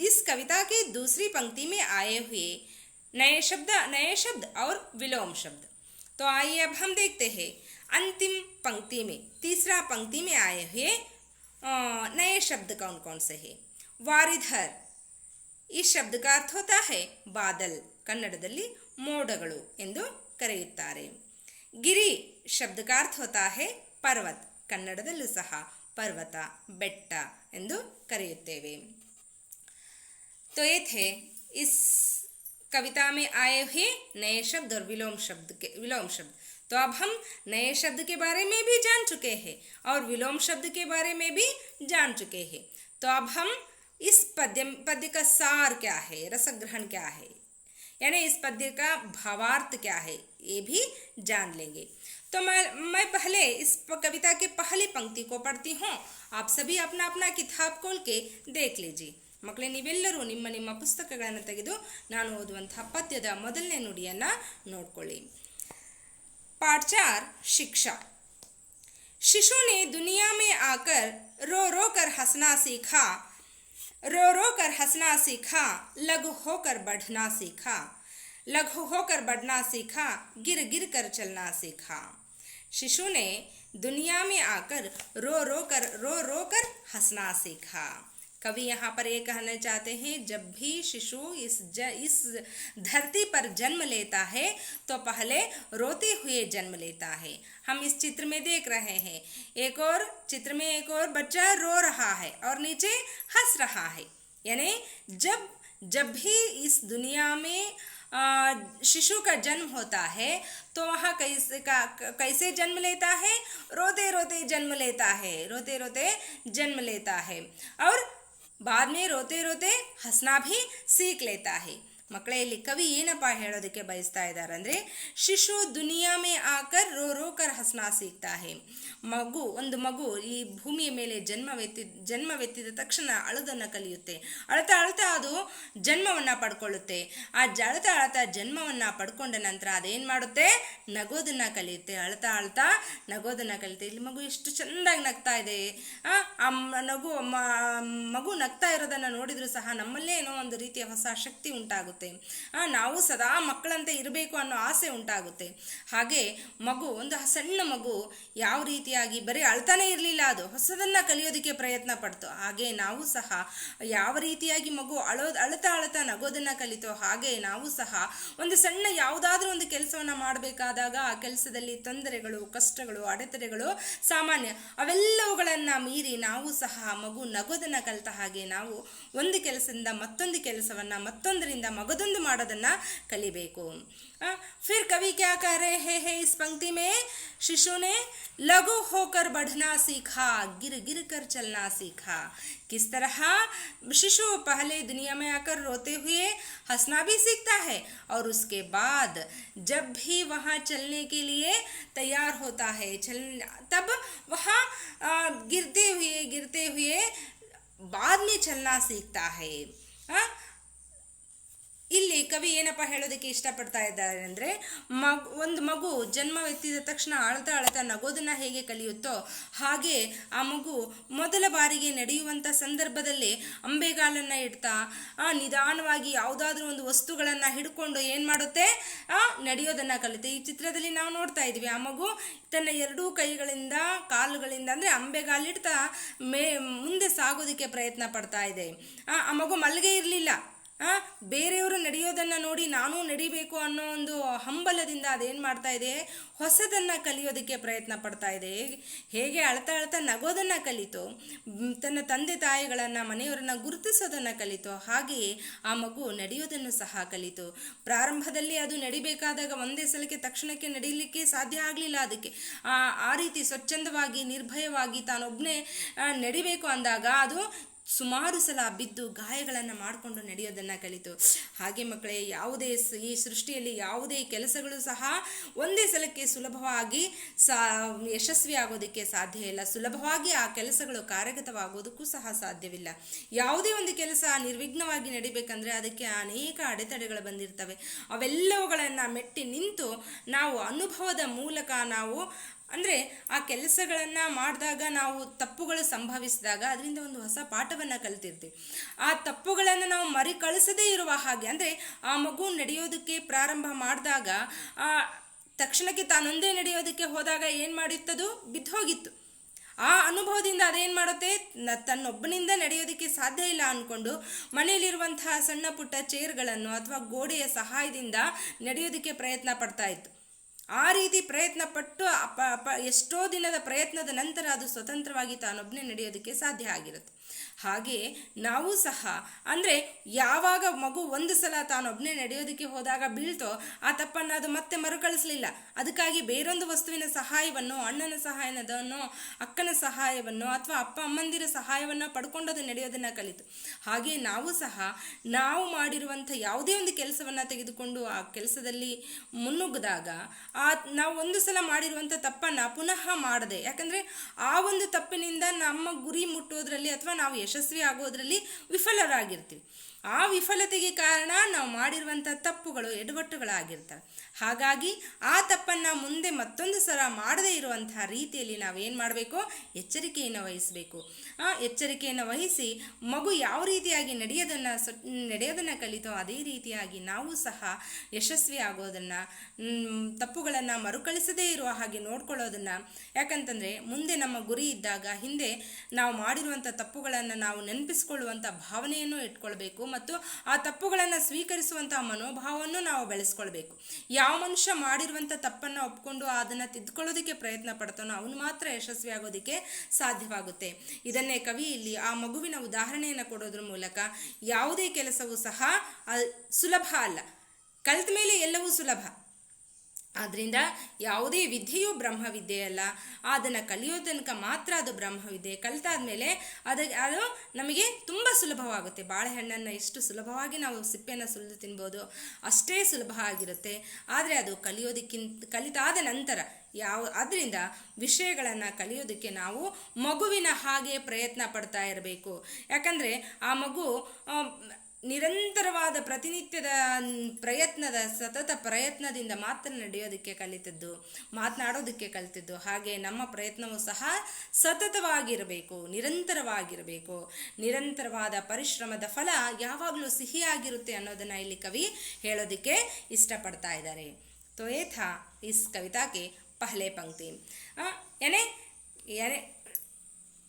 Speaker 1: इस कविता की दूसरी पंक्ति में आए हुए नए शब्द और विलोम शब्द. तो आइए अब हम देखते हैं अंतिम पंक्ति में, तीसरा पंक्ति में आए हुए नए शब्द कौन कौन से हैं. वारिधर, इस शब्द का अर्थ होता है बादल. ಕನ್ನಡದಲ್ಲಿ ಮೋಡಗಳು ಎಂದು ಕರೆಯುತ್ತಾರೆ. ಗಿರಿ ಶಬ್ದ का अर्थ होता है पर्वत. ಕನ್ನಡದಲ್ಲೂ ಸಹ ಪರ್ವತ, ಬೆಟ್ಟ ಎಂದು ಕರೆಯುತ್ತೇವೆ. तो ये थे इस कविता में आए हुए नए शब्द और विलोम शब्द. तो अब हम नए शब्द के बारे में भी जान चुके हैं और विलोम शब्द के बारे में भी जान चुके हैं. तो अब हम इस पद्य का सार क्या है, रसग्रहण क्या है, यानी इस पद्य का भावार्थ क्या है, ये भी जान लेंगे. तो मैं पहले इस कविता की पहली पंक्ति को पढ़ती हूँ. आप सभी अपना अपना किताब खोल के देख लीजिए. ಮಕ್ಕಳೇ, ನೀವೆಲ್ಲರೂ ನಿಮ್ಮ ಪುಸ್ತಕಗಳನ್ನು ತೆಗೆದು ನಾನು ಓದುವಂತಹ ಪದ್ಯದ ಮೊದಲನೇ ನುಡಿಯನ್ನು ನೋಡ್ಕೊಳ್ಳಿ. पाठ 4 शिक्षा. शिशु ने दुनिया में आकर रो रो कर हंसना सीखा. रो रो कर हंसना सीखा, लघु होकर बढ़ना सीखा. लघु होकर बढ़ना सीखा, गिर गिर कर चलना सीखा. शिशु ने दुनिया में आकर रो रो कर हंसना सीखा. कवि यहाँ पर ये कहना चाहते हैं, जब भी शिशु इस धरती पर जन्म लेता है तो पहले रोते हुए जन्म लेता है. हम इस चित्र में देख रहे हैं, एक और चित्र में एक और बच्चा रो रहा है और नीचे हंस रहा है. यानी जब भी इस दुनिया में शिशु का जन्म होता है तो वहाँ कैसे जन्म लेता है? रोते रोते जन्म लेता है, रोते रोते जन्म लेता है और बाद में रोते रोते हंसना भी सीख लेता है. ಮಕ್ಕಳೇ, ಇಲ್ಲಿ ಕವಿ ಏನಪ್ಪ ಹೇಳೋದಕ್ಕೆ ಬಯಸ್ತಾ ಇದ್ದಾರೆ ಅಂದರೆ, ಶಿಶು ದುನಿಯಾ ಮೇ ಆಕರ್ ರೋ ರೋ ಕರ್ ಹಸ್ನಾ ಸೀಕ್ತಾ ಹೇ. ಒಂದು ಮಗು ಈ ಭೂಮಿಯ ಮೇಲೆ ಜನ್ಮವೆತ್ತಿದ ತಕ್ಷಣ ಅಳೋದನ್ನು ಕಲಿಯುತ್ತೆ. ಅಳ್ತಾ ಅಳ್ತಾ ಅದು ಜನ್ಮವನ್ನು ಪಡ್ಕೊಳ್ಳುತ್ತೆ. ಆ ಅಳ್ತಾ ಜನ್ಮವನ್ನು ಪಡ್ಕೊಂಡ ನಂತರ ಅದೇನು ಮಾಡುತ್ತೆ? ನಗೋದನ್ನು ಕಲಿಯುತ್ತೆ. ಅಳ್ತಾ ಅಳ್ತಾ ನಗೋದನ್ನು ಕಲಿಯುತ್ತೆ. ಇಲ್ಲಿ ಮಗು ಎಷ್ಟು ಚೆಂದಾಗಿ ನಗ್ತಾ ಇದೆ. ಆ ಮಗು ನಗ್ತಾ ಇರೋದನ್ನು ನೋಡಿದರೂ ಸಹ ನಮ್ಮಲ್ಲೇ ಏನೋ ಒಂದು ರೀತಿಯ ಹೊಸ ಶಕ್ತಿ ಉಂಟಾಗುತ್ತೆ. ನಾವು ಸದಾ ಮಕ್ಕಳಂತೆ ಇರಬೇಕು ಅನ್ನೋ ಆಸೆ ಉಂಟಾಗುತ್ತೆ. ಹಾಗೆ ಒಂದು ಸಣ್ಣ ಮಗು ಯಾವ ರೀತಿಯಾಗಿ ಬರೀ ಅಳ್ತಾನೆ ಇರಲಿಲ್ಲ, ಅದು ಹೊಸದನ್ನು ಕಲಿಯೋದಕ್ಕೆ ಪ್ರಯತ್ನ ಪಡ್ತು. ಹಾಗೆ ನಾವು ಸಹ ಯಾವ ರೀತಿಯಾಗಿ ಮಗು ಅಳ್ತಾ ನಗೋದನ್ನು ಕಲಿತೋ ಹಾಗೆ ನಾವು ಸಹ ಒಂದು ಸಣ್ಣ ಯಾವುದಾದ್ರೂ ಒಂದು ಕೆಲಸವನ್ನು ಮಾಡಬೇಕಾದಾಗ ಆ ಕೆಲಸದಲ್ಲಿ ತೊಂದರೆಗಳು, ಕಷ್ಟಗಳು, ಅಡೆತಡೆಗಳು ಸಾಮಾನ್ಯ. ಅವೆಲ್ಲವುಗಳನ್ನು ಮೀರಿ ನಾವು ಸಹ ಮಗು ನಗೋದನ್ನು ಕಲಿತ ಹಾಗೆ ನಾವು ಒಂದು ಕೆಲಸದಿಂದ ಮತ್ತೊಂದು ಕೆಲಸವನ್ನು, ಮತ್ತೊಂದರಿಂದ ಮಗದೊಂದು ಮಾಡೋದನ್ನು ಕಲಿಬೇಕು. फिर कवि क्या कह रहे हैं इस पंक्ति में? शिशु ने लघु होकर बढ़ना सीखा, गिर गिर कर चलना सीखा. किस तरह शिशु पहले दुनिया में आकर रोते हुए हंसना भी सीखता है और उसके बाद जब भी वहाँ चलने के लिए तैयार होता है तब वहाँ गिरते हुए बाद में चलना सीखता है. ಇಲ್ಲಿ ಕವಿ ಏನಪ್ಪ ಹೇಳೋದಕ್ಕೆ ಇಷ್ಟಪಡ್ತಾ ಇದ್ದಾರೆ ಅಂದರೆ, ಒಂದು ಮಗು ಜನ್ಮವೆತ್ತಿದ ತಕ್ಷಣ ಅಳ್ತಾ ಅಳ್ತಾ ನಗೋದನ್ನು ಹೇಗೆ ಕಲಿಯುತ್ತೋ ಹಾಗೆ ಆ ಮಗು ಮೊದಲ ಬಾರಿಗೆ ನಡೆಯುವಂಥ ಸಂದರ್ಭದಲ್ಲಿ ಅಂಬೆಗಾಲನ್ನು ಇಡ್ತಾ ನಿಧಾನವಾಗಿ ಯಾವುದಾದ್ರೂ ಒಂದು ವಸ್ತುಗಳನ್ನು ಹಿಡ್ಕೊಂಡು ಏನು ಮಾಡುತ್ತೆ, ನಡೆಯೋದನ್ನು ಕಲಿತೆ. ಈ ಚಿತ್ರದಲ್ಲಿ ನಾವು ನೋಡ್ತಾ ಇದ್ವಿ, ಆ ಮಗು ತನ್ನ ಎರಡೂ ಕೈಗಳಿಂದ ಕಾಲುಗಳಿಂದ ಅಂದರೆ ಅಂಬೆಗಾಲಿಡ್ತಾ ಮುಂದೆ ಸಾಗೋದಕ್ಕೆ ಪ್ರಯತ್ನ ಪಡ್ತಾ ಇದೆ. ಆ ಮಗು ಮಲ್ಗೆ ಇರಲಿಲ್ಲ, ಬೇರೆಯವರು ನಡೆಯೋದನ್ನು ನೋಡಿ ನಾನು ನಡಿಬೇಕು ಅನ್ನೋ ಒಂದು ಹಂಬಲದಿಂದ ಅದೇನು ಮಾಡ್ತಾ ಇದೆ, ಹೊಸದನ್ನು ಕಲಿಯೋದಕ್ಕೆ ಪ್ರಯತ್ನ ಪಡ್ತಾ ಇದೆ. ಹೇಗೆ ಅಳ್ತಾ ಅಳ್ತಾ ನಗೋದನ್ನು ಕಲಿತೋ, ತನ್ನ ತಂದೆ ತಾಯಿಗಳನ್ನು ಮನೆಯವರನ್ನು ಗುರುತಿಸೋದನ್ನು ಕಲಿತೋ, ಹಾಗೆಯೇ ಆ ಮಗು ನಡೆಯೋದನ್ನು ಸಹ ಕಲಿತು. ಪ್ರಾರಂಭದಲ್ಲಿ ಅದು ನಡಿಬೇಕಾದಾಗ ಒಂದೇ ಸಲಕ್ಕೆ ತಕ್ಷಣಕ್ಕೆ ನಡೀಲಿಕ್ಕೆ ಸಾಧ್ಯ ಆಗಲಿಲ್ಲ. ಅದಕ್ಕೆ ಆ ರೀತಿ ಸ್ವಚ್ಛಂದವಾಗಿ ನಿರ್ಭಯವಾಗಿ ತಾನೊಬ್ಬನೇ ನಡಿಬೇಕು ಅಂದಾಗ ಅದು ಸುಮಾರು ಸಲ ಬಿದ್ದು ಗಾಯಗಳನ್ನು ಮಾಡಿಕೊಂಡು ನಡೆಯೋದನ್ನು ಕಲಿತು. ಹಾಗೆ ಮಕ್ಕಳೇ, ಈ ಸೃಷ್ಟಿಯಲ್ಲಿ ಯಾವುದೇ ಕೆಲಸಗಳು ಸಹ ಒಂದೇ ಸಲಕ್ಕೆ ಸುಲಭವಾಗಿ ಯಶಸ್ವಿ ಆಗೋದಕ್ಕೆ ಸಾಧ್ಯ ಇಲ್ಲ. ಸುಲಭವಾಗಿ ಆ ಕೆಲಸಗಳು ಕಾರ್ಯಗತವಾಗೋದಕ್ಕೂ ಸಹ ಸಾಧ್ಯವಿಲ್ಲ. ಯಾವುದೇ ಒಂದು ಕೆಲಸ ನಿರ್ವಿಘ್ನವಾಗಿ ನಡಿಬೇಕಂದ್ರೆ ಅದಕ್ಕೆ ಅನೇಕ ಅಡೆತಡೆಗಳು ಬಂದಿರ್ತವೆ. ಅವೆಲ್ಲವುಗಳನ್ನು ಮೆಟ್ಟಿ ನಿಂತು ನಾವು ಅನುಭವದ ಮೂಲಕ ನಾವು ಅಂದರೆ ಆ ಕೆಲಸಗಳನ್ನು ಮಾಡಿದಾಗ ನಾವು ತಪ್ಪುಗಳು ಸಂಭವಿಸಿದಾಗ ಅದರಿಂದ ಒಂದು ಹೊಸ ಪಾಠವನ್ನು ಕಲಿತಿರ್ತೀವಿ. ಆ ತಪ್ಪುಗಳನ್ನು ನಾವು ಮರುಕಳಿಸದೇ ಇರುವ ಹಾಗೆ, ಅಂದರೆ ಆ ಮಗು ನಡೆಯೋದಕ್ಕೆ ಪ್ರಾರಂಭ ಮಾಡಿದಾಗ ತಕ್ಷಣಕ್ಕೆ ತಾನೊಂದೇ ನಡೆಯೋದಕ್ಕೆ ಹೋದಾಗ ಏನು ಮಾಡಿತ್ತದು, ಬಿದ್ದು ಹೋಗಿತ್ತು. ಆ ಅನುಭವದಿಂದ ಅದೇನು ಮಾಡುತ್ತೆ, ತನ್ನೊಬ್ಬನಿಂದ ನಡೆಯೋದಕ್ಕೆ ಸಾಧ್ಯ ಇಲ್ಲ ಅಂದ್ಕೊಂಡು ಮನೆಯಲ್ಲಿರುವಂತಹ ಸಣ್ಣ ಪುಟ್ಟ ಚೇರ್ಗಳನ್ನು ಅಥವಾ ಗೋಡೆಯ ಸಹಾಯದಿಂದ ನಡೆಯೋದಕ್ಕೆ ಪ್ರಯತ್ನ ಪಡ್ತಾ ಇತ್ತು. ಆ ರೀತಿ ಪ್ರಯತ್ನ ಪಟ್ಟು ಎಷ್ಟೋ ದಿನದ ಪ್ರಯತ್ನದ ನಂತರ ಅದು ಸ್ವತಂತ್ರವಾಗಿ ತಾನೊಬ್ಬನೇ ನಡೆಯೋದಕ್ಕೆ ಸಾಧ್ಯ ಆಗಿರುತ್ತೆ. ಹಾಗೆ ನಾವು ಸಹ ಅಂದರೆ ಯಾವಾಗ ಮಗು ಒಂದು ಸಲ ತಾನೊಬ್ಬನೇ ನಡೆಯೋದಕ್ಕೆ ಹೋದಾಗ ಬೀಳ್ತೋ ಆ ತಪ್ಪನ್ನು ಅದು ಮತ್ತೆ ಮರುಕಳಿಸಲಿಲ್ಲ. ಅದಕ್ಕಾಗಿ ಬೇರೊಂದು ವಸ್ತುವಿನ ಸಹಾಯವನ್ನು, ಅಣ್ಣನ ಸಹಾಯವನ್ನು, ಅಕ್ಕನ ಸಹಾಯವನ್ನು ಅಥವಾ ಅಪ್ಪ ಅಮ್ಮಂದಿರ ಸಹಾಯವನ್ನು ಪಡ್ಕೊಂಡು ಅದು ನಡೆಯೋದನ್ನು ಕಲಿತು. ಹಾಗೆ ನಾವು ಸಹ ನಾವು ಮಾಡಿರುವಂಥ ಯಾವುದೇ ಒಂದು ಕೆಲಸವನ್ನು ತೆಗೆದುಕೊಂಡು ಆ ಕೆಲಸದಲ್ಲಿ ಮುನ್ನುಗ್ಗಿದಾಗ ನಾವು ಒಂದು ಸಲ ಮಾಡಿರುವಂಥ ತಪ್ಪನ್ನು ಪುನಃ ಮಾಡದೆ, ಯಾಕಂದರೆ ಆ ಒಂದು ತಪ್ಪಿನಿಂದ ನಮ್ಮ ಗುರಿ ಮುಟ್ಟೋದ್ರಲ್ಲಿ ಅಥವಾ ನಾವು ಯಶಸ್ವಿ ಆಗೋದ್ರಲ್ಲಿ ವಿಫಲರಾಗಿರ್ತೀವಿ. ಆ ವಿಫಲತೆಗೆ ಕಾರಣ ನಾವು ಮಾಡಿರುವಂಥ ತಪ್ಪುಗಳು, ಎಡವಟ್ಟುಗಳಾಗಿರ್ತವೆ. ಹಾಗಾಗಿ ಆ ತಪ್ಪನ್ನು ಮುಂದೆ ಮತ್ತೊಂದು ಸಲ ಮಾಡದೇ ಇರುವಂತಹ ರೀತಿಯಲ್ಲಿ ನಾವೇನು ಮಾಡಬೇಕು, ಎಚ್ಚರಿಕೆಯನ್ನು ವಹಿಸಬೇಕು. ಎಚ್ಚರಿಕೆಯನ್ನು ವಹಿಸಿ ಮಗು ಯಾವ ರೀತಿಯಾಗಿ ನಡೆಯೋದನ್ನು ಕಲಿತೋ ಅದೇ ರೀತಿಯಾಗಿ ನಾವು ಸಹ ಯಶಸ್ವಿ ಆಗೋದನ್ನು, ತಪ್ಪುಗಳನ್ನು ಮರುಕಳಿಸದೇ ಇರುವ ಹಾಗೆ ನೋಡ್ಕೊಳ್ಳೋದನ್ನು. ಯಾಕಂತಂದರೆ ಮುಂದೆ ನಮ್ಮ ಗುರಿ ಇದ್ದಾಗ ಹಿಂದೆ ನಾವು ಮಾಡಿರುವಂಥ ತಪ್ಪುಗಳನ್ನು ನಾವು ನೆನಪಿಸ್ಕೊಳ್ಳುವಂಥ ಭಾವನೆಯನ್ನು ಇಟ್ಕೊಳ್ಬೇಕು ಮತ್ತು ಆ ತಪ್ಪುಗಳನ್ನು ಸ್ವೀಕರಿಸುವಂಥ ಮನೋಭಾವವನ್ನು ನಾವು ಬೆಳೆಸ್ಕೊಳ್ಬೇಕು. ಯಾವ ಮನುಷ್ಯ ಮಾಡಿರುವಂಥ ತಪ್ಪನ್ನು ಒಪ್ಕೊಂಡು ಅದನ್ನು ತಿದ್ದುಕೊಳ್ಳೋದಕ್ಕೆ ಪ್ರಯತ್ನ ಪಡ್ತಾನೋ ಅವನು ಮಾತ್ರ ಯಶಸ್ವಿ ಆಗೋದಕ್ಕೆ ಸಾಧ್ಯವಾಗುತ್ತೆ. ಇದನ್ನೇ ಕವಿ ಇಲ್ಲಿ ಆ ಮಗುವಿನ ಉದಾಹರಣೆಯನ್ನು ಕೊಡೋದ್ರ ಮೂಲಕ ಯಾವುದೇ ಕೆಲಸವೂ ಸಹ ಸುಲಭ ಅಲ್ಲ, ಕಲಿತ ಮೇಲೆ ಎಲ್ಲವೂ ಸುಲಭ. ಆದ್ದರಿಂದ ಯಾವುದೇ ವಿದ್ಯೆಯೂ ಬ್ರಹ್ಮವಿದ್ಯೆ ಅಲ್ಲ, ಅದನ್ನು ಕಲಿಯೋ ತನಕ ಮಾತ್ರ ಅದು ಬ್ರಹ್ಮವಿದ್ಯೆ. ಕಲಿತಾದ್ಮೇಲೆ ಅದು ನಮಗೆ ತುಂಬ ಸುಲಭವಾಗುತ್ತೆ. ಬಾಳೆಹಣ್ಣನ್ನು ಎಷ್ಟು ಸುಲಭವಾಗಿ ನಾವು ಸಿಪ್ಪೆಯನ್ನು ಸುಲಿದು ತಿನ್ಬೋದು ಅಷ್ಟೇ ಸುಲಭ ಆಗಿರುತ್ತೆ. ಆದರೆ ಅದು ಕಲಿತಾದ ನಂತರ ಅದರಿಂದ ವಿಷಯಗಳನ್ನು ಕಲಿಯೋದಕ್ಕೆ ನಾವು ಮಗುವಿನ ಹಾಗೆ ಪ್ರಯತ್ನ ಪಡ್ತಾ ಇರಬೇಕು. ಯಾಕಂದರೆ ಆ ಮಗು ನಿರಂತರವಾದ ಪ್ರತಿನಿತ್ಯದ ಪ್ರಯತ್ನದ ಸತತ ಪ್ರಯತ್ನದಿಂದ ಮಾತ್ರ ನಡೆಯೋದಕ್ಕೆ ಕಲಿತದ್ದು, ಮಾತನಾಡೋದಕ್ಕೆ ಕಲಿತದ್ದು. ಹಾಗೆ ನಮ್ಮ ಪ್ರಯತ್ನವೂ ಸಹ ಸತತವಾಗಿರಬೇಕು, ನಿರಂತರವಾಗಿರಬೇಕು. ನಿರಂತರವಾದ ಪರಿಶ್ರಮದ ಫಲ ಯಾವಾಗಲೂ ಸಿಹಿಯಾಗಿರುತ್ತೆ ಅನ್ನೋದನ್ನು ಇಲ್ಲಿ ಕವಿ ಹೇಳೋದಕ್ಕೆ ಇಷ್ಟಪಡ್ತಾ ಇದ್ದಾರೆ. तो ये था इस कविता के पहले पंक्ति. यानी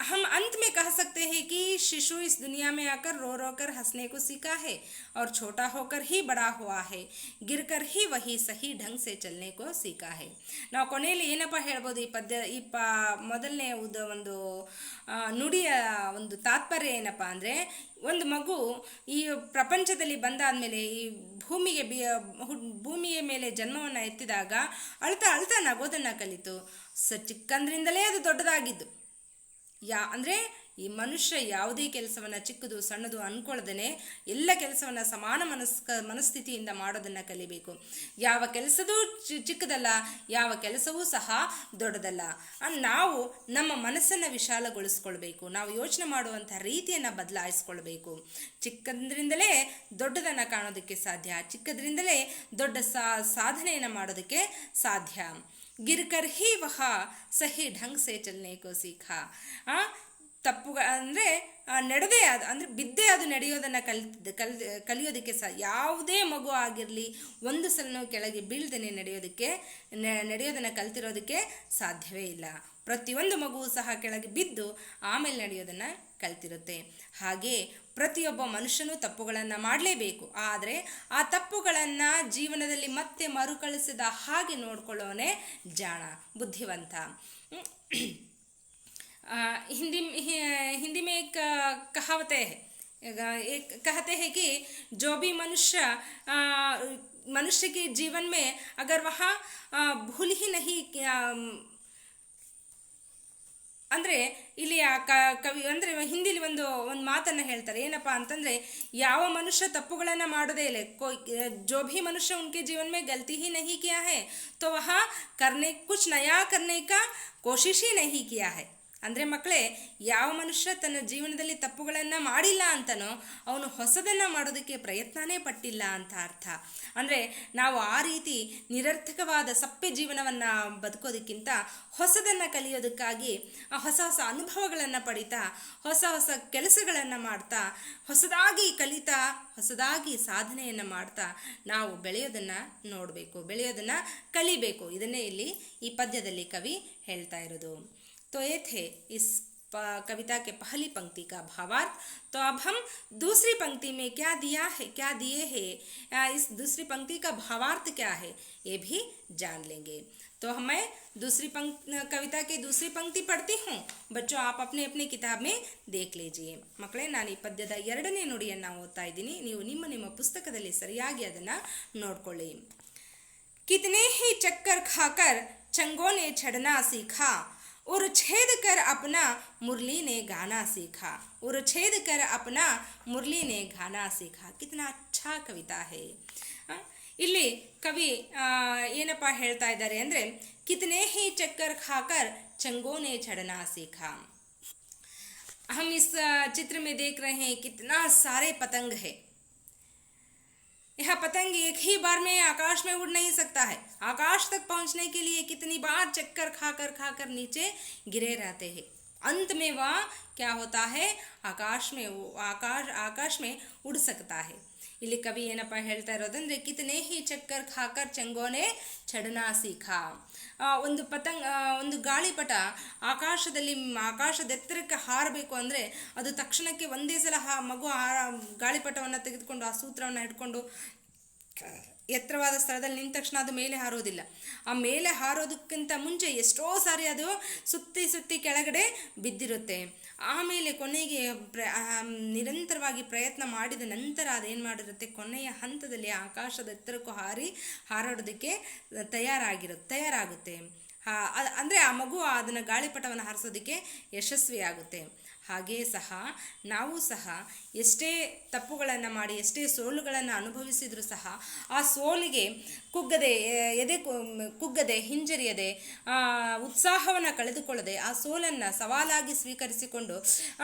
Speaker 1: हम अंत में कह सकते हैं कि शिशु इस दुनिया में आकर रो रो कर हंसने को सीखा है और छोटा होकर ही बड़ा हुआ है, ಗಿರ್ಕರ್ ही वही सही ढंग से चलने को सीखा है. ನಾವು ಕೊನೆಯಲ್ಲಿ ಏನಪ್ಪ ಹೇಳ್ಬೋದು ಈ ಪದ್ಯ ಮೊದಲನೇ ಒಂದು ನುಡಿಯ ಒಂದು ತಾತ್ಪರ್ಯ ಏನಪ್ಪ ಅಂದರೆ, ಒಂದು ಮಗು ಈ ಪ್ರಪಂಚದಲ್ಲಿ ಬಂದಾದಮೇಲೆ ಈ ಭೂಮಿಯ ಮೇಲೆ ಜನ್ಮವನ್ನು ಎತ್ತಿದಾಗ ಅಳ್ತಾ ಅಳ್ತಾ ನಗೋದನ್ನು ಕಲಿತು. ಚಿಕ್ಕಂದ್ರಿಂದಲೇ ಅದು ದೊಡ್ಡದಾಗಿದ್ದು. ಅಂದರೆ ಈ ಮನುಷ್ಯ ಯಾವುದೇ ಕೆಲಸವನ್ನು ಚಿಕ್ಕದು ಸಣ್ಣದು ಅಂದ್ಕೊಳ್ದೇ ಎಲ್ಲ ಕೆಲಸವನ್ನು ಸಮಾನ ಮನಸ್ಥಿತಿಯಿಂದ ಮಾಡೋದನ್ನು ಕಲಿಬೇಕು. ಯಾವ ಕೆಲಸದೂ ಚಿಕ್ಕದಲ್ಲ, ಯಾವ ಕೆಲಸವೂ ಸಹ ದೊಡ್ಡದಲ್ಲ. ನಾವು ನಮ್ಮ ಮನಸ್ಸನ್ನು ವಿಶಾಲಗೊಳಿಸ್ಕೊಳ್ಬೇಕು. ನಾವು ಯೋಚನೆ ಮಾಡುವಂಥ ರೀತಿಯನ್ನು ಬದಲಾಯಿಸ್ಕೊಳ್ಬೇಕು. ಚಿಕ್ಕದ್ರಿಂದಲೇ ದೊಡ್ಡದನ್ನು ಕಾಣೋದಕ್ಕೆ ಸಾಧ್ಯ, ಚಿಕ್ಕದ್ರಿಂದಲೇ ದೊಡ್ಡ ಸಾಧನೆಯನ್ನು ಮಾಡೋದಕ್ಕೆ ಸಾಧ್ಯ. ಗಿರ್ಕರ್ ಹಿ ವಹ ಸಹಿ ಢಂಗ್ ಸೇ ಚಲನೆ ಕೋ ಸೀಖಾ. ಅಂದರೆ ನಡೆದೇ ಅದು ಅಂದರೆ ಬಿದ್ದೇ ಅದು ನಡೆಯೋದನ್ನು ಕಲಿಯೋದಕ್ಕೆ ಯಾವುದೇ ಮಗು ಆಗಿರಲಿ ಒಂದು ಸಲನೂ ಕೆಳಗೆ ಬೀಳ್ದೇನೆ ನಡೆಯೋದನ್ನು ಕಲ್ತಿರೋದಕ್ಕೆ ಸಾಧ್ಯವೇ ಇಲ್ಲ. ಪ್ರತಿಯೊಂದು ಮಗುವು ಸಹ ಕೆಳಗೆ ಬಿದ್ದು ಆಮೇಲೆ ನಡೆಯೋದನ್ನು ಕಲ್ತಿರುತ್ತೆ. ಹಾಗೆ ಪ್ರತಿಯೊಬ್ಬ ಮನುಷ್ಯನೂ ತಪ್ಪುಗಳನ್ನು ಮಾಡಲೇಬೇಕು. ಆದರೆ ಆ ತಪ್ಪುಗಳನ್ನು ಜೀವನದಲ್ಲಿ ಮತ್ತೆ ಮರುಕಳಿಸಿದ ಹಾಗೆ ನೋಡ್ಕೊಳ್ಳೋನೇ ಜಾಣ, ಬುದ್ಧಿವಂತ. हिंदी में एक कहावत है, एक कहते हैं कि जो भी मनुष्य के जीवन में अगर वहाँ भूल ही नहीं, ಅಂದರೆ ಇಲ್ಲಿ ಕವಿ ಅಂದರೆ ಹಿಂದಿಲಿ ಒಂದು ಮಾತನ್ನು ಹೇಳ್ತಾರೆ. ಏನಪ್ಪ ಅಂತಂದರೆ, ಯಾವ ಮನುಷ್ಯ ತಪ್ಪುಗಳನ್ನು ಮಾಡೋದೇ ಇಲ್ಲ, जो भी मनुष्य उनके जीवन में गलती ही नहीं किया है तो वह कुछ नया करने का कोशिश ही नहीं किया है. ಅಂದರೆ ಮಕ್ಕಳೇ, ಯಾವ ಮನುಷ್ಯ ತನ್ನ ಜೀವನದಲ್ಲಿ ತಪ್ಪುಗಳನ್ನು ಮಾಡಿಲ್ಲ ಅಂತನೋ ಅವನು ಹೊಸದನ್ನು ಮಾಡೋದಕ್ಕೆ ಪ್ರಯತ್ನನೇ ಪಟ್ಟಿಲ್ಲ ಅಂತ ಅರ್ಥ. ಅಂದರೆ ನಾವು ಆ ರೀತಿ ನಿರರ್ಥಕವಾದ ಸಪ್ಪೆ ಜೀವನವನ್ನು ಬದುಕೋದಕ್ಕಿಂತ ಹೊಸದನ್ನು ಕಲಿಯೋದಕ್ಕಾಗಿ ಹೊಸ ಹೊಸ ಅನುಭವಗಳನ್ನು ಪಡಿತಾ, ಹೊಸ ಹೊಸ ಕೆಲಸಗಳನ್ನು ಮಾಡ್ತಾ, ಹೊಸದಾಗಿ ಕಲಿತಾ, ಹೊಸದಾಗಿ ಸಾಧನೆಯನ್ನು ಮಾಡ್ತಾ ನಾವು ಬೆಳೆಯೋದನ್ನು ನೋಡಬೇಕು, ಬೆಳೆಯೋದನ್ನು ಕಲಿಬೇಕು. ಇದನ್ನೇ ಇಲ್ಲಿ ಈ ಪದ್ಯದಲ್ಲಿ ಕವಿ ಹೇಳ್ತಾ ಇರೋದು. तो ये थे इस कविता के पहली पंक्ति का भावार्थ. तो अब हम दूसरी पंक्ति में क्या दिए हैं, इस दूसरी पंक्ति का भावार्थ क्या है ये भी जान लेंगे. तो मैं कविता की दूसरी पंक्ति पढ़ती हूँ. बच्चों, आप अपने अपने किताब में देख लीजिए. ಮಕ್ಕಳೇ, ನಾನು ಈ ಪದ್ಯದ ಎರಡನೇ ನುಡಿಯನ್ನು ಓದ್ತಾ ಇದ್ದೀನಿ. ನೀವು ನಿಮ್ಮ ಪುಸ್ತಕದಲ್ಲಿ ಸರಿಯಾಗಿ ಅದನ್ನು ನೋಡ್ಕೊಳ್ಳಿ. कितने ही चक्कर खाकर चंगों ने चढ़ना सीखा, और छेद कर अपना मुरली ने गाना सीखा. और छेद कर अपना मुरली ने गाना सीखा. कितना अच्छा कविता है. ಇಲ್ಲಿ ಕವಿ ಏನಪ್ಪ ಹೇಳ್ತಾ ಇದ್ದಾರೆ ಅಂದರೆ, कितने ही चक्कर खाकर चंगों ने चढ़ना सीखा. हम इस चित्र में देख रहे हैं कितना सारे पतंग है. यह पतंग एक ही बार में आकाश में उड़ नहीं सकता है. आकाश तक पहुंचने के लिए कितनी बार चक्कर खाकर नीचे गिरे रहते हैं. अंत में वह क्या होता है, आकाश में उड़ सकता है. ಇಲ್ಲಿ ಕವಿ ಏನಪ್ಪ ಹೇಳ್ತಾ ಇರೋದಂದ್ರೆ, ಕಿತನೆ ಹಿ ಚಕ್ಕರ್ ಖಾಕರ್ ಚಂಗೋನೆ ಚಡನಾ ಸೀಖಾ. ಒಂದು ಗಾಳಿಪಟ ಆಕಾಶದೆತ್ತರಕ್ಕೆ ಹಾರಬೇಕು ಅಂದರೆ ಅದು ತಕ್ಷಣಕ್ಕೆ ಒಂದೇ ಸಲ ಮಗು ಗಾಳಿಪಟವನ್ನು ತೆಗೆದುಕೊಂಡು ಆ ಸೂತ್ರವನ್ನು ಹಿಡ್ಕೊಂಡು ಎತ್ತರವಾದ ಸ್ಥಳದಲ್ಲಿ ನಿಂತ ತಕ್ಷಣ ಅದು ಮೇಲೆ ಹಾರೋದಿಲ್ಲ. ಆ ಮೇಲೆ ಹಾರೋದಕ್ಕಿಂತ ಮುಂಚೆ ಎಷ್ಟೋ ಸಾರಿ ಅದು ಸುತ್ತಿ ಕೆಳಗಡೆ ಬಿದ್ದಿರುತ್ತೆ. ಆಮೇಲೆ ಕೊನೆಗೆ ನಿರಂತರವಾಗಿ ಪ್ರಯತ್ನ ಮಾಡಿದ ನಂತರ ಅದೇನು ಮಾಡಿರುತ್ತೆ, ಕೊನೆಯ ಹಂತದಲ್ಲಿ ಆಕಾಶದ ಎತ್ತರಕ್ಕೂ ಹಾರಾಡೋದಕ್ಕೆ ತಯಾರಾಗುತ್ತೆ. ಅಂದರೆ ಆ ಮಗು ಅದನ್ನು ಗಾಳಿಪಟವನ್ನು ಹಾರಿಸೋದಕ್ಕೆ ಯಶಸ್ವಿಯಾಗುತ್ತೆ. ಹಾಗೆಯೇ ಸಹ ನಾವು ಸಹ ಎಷ್ಟೇ ತಪ್ಪುಗಳನ್ನು ಮಾಡಿ ಎಷ್ಟೇ ಸೋಲುಗಳನ್ನು ಅನುಭವಿಸಿದರೂ ಸಹ ಆ ಸೋಲಿಗೆ ಕುಗ್ಗದೆ ಹಿಂಜರಿಯದೆ ಉತ್ಸಾಹವನ್ನು ಕಳೆದುಕೊಳ್ಳದೆ ಆ ಸೋಲನ್ನು ಸವಾಲಾಗಿ ಸ್ವೀಕರಿಸಿಕೊಂಡು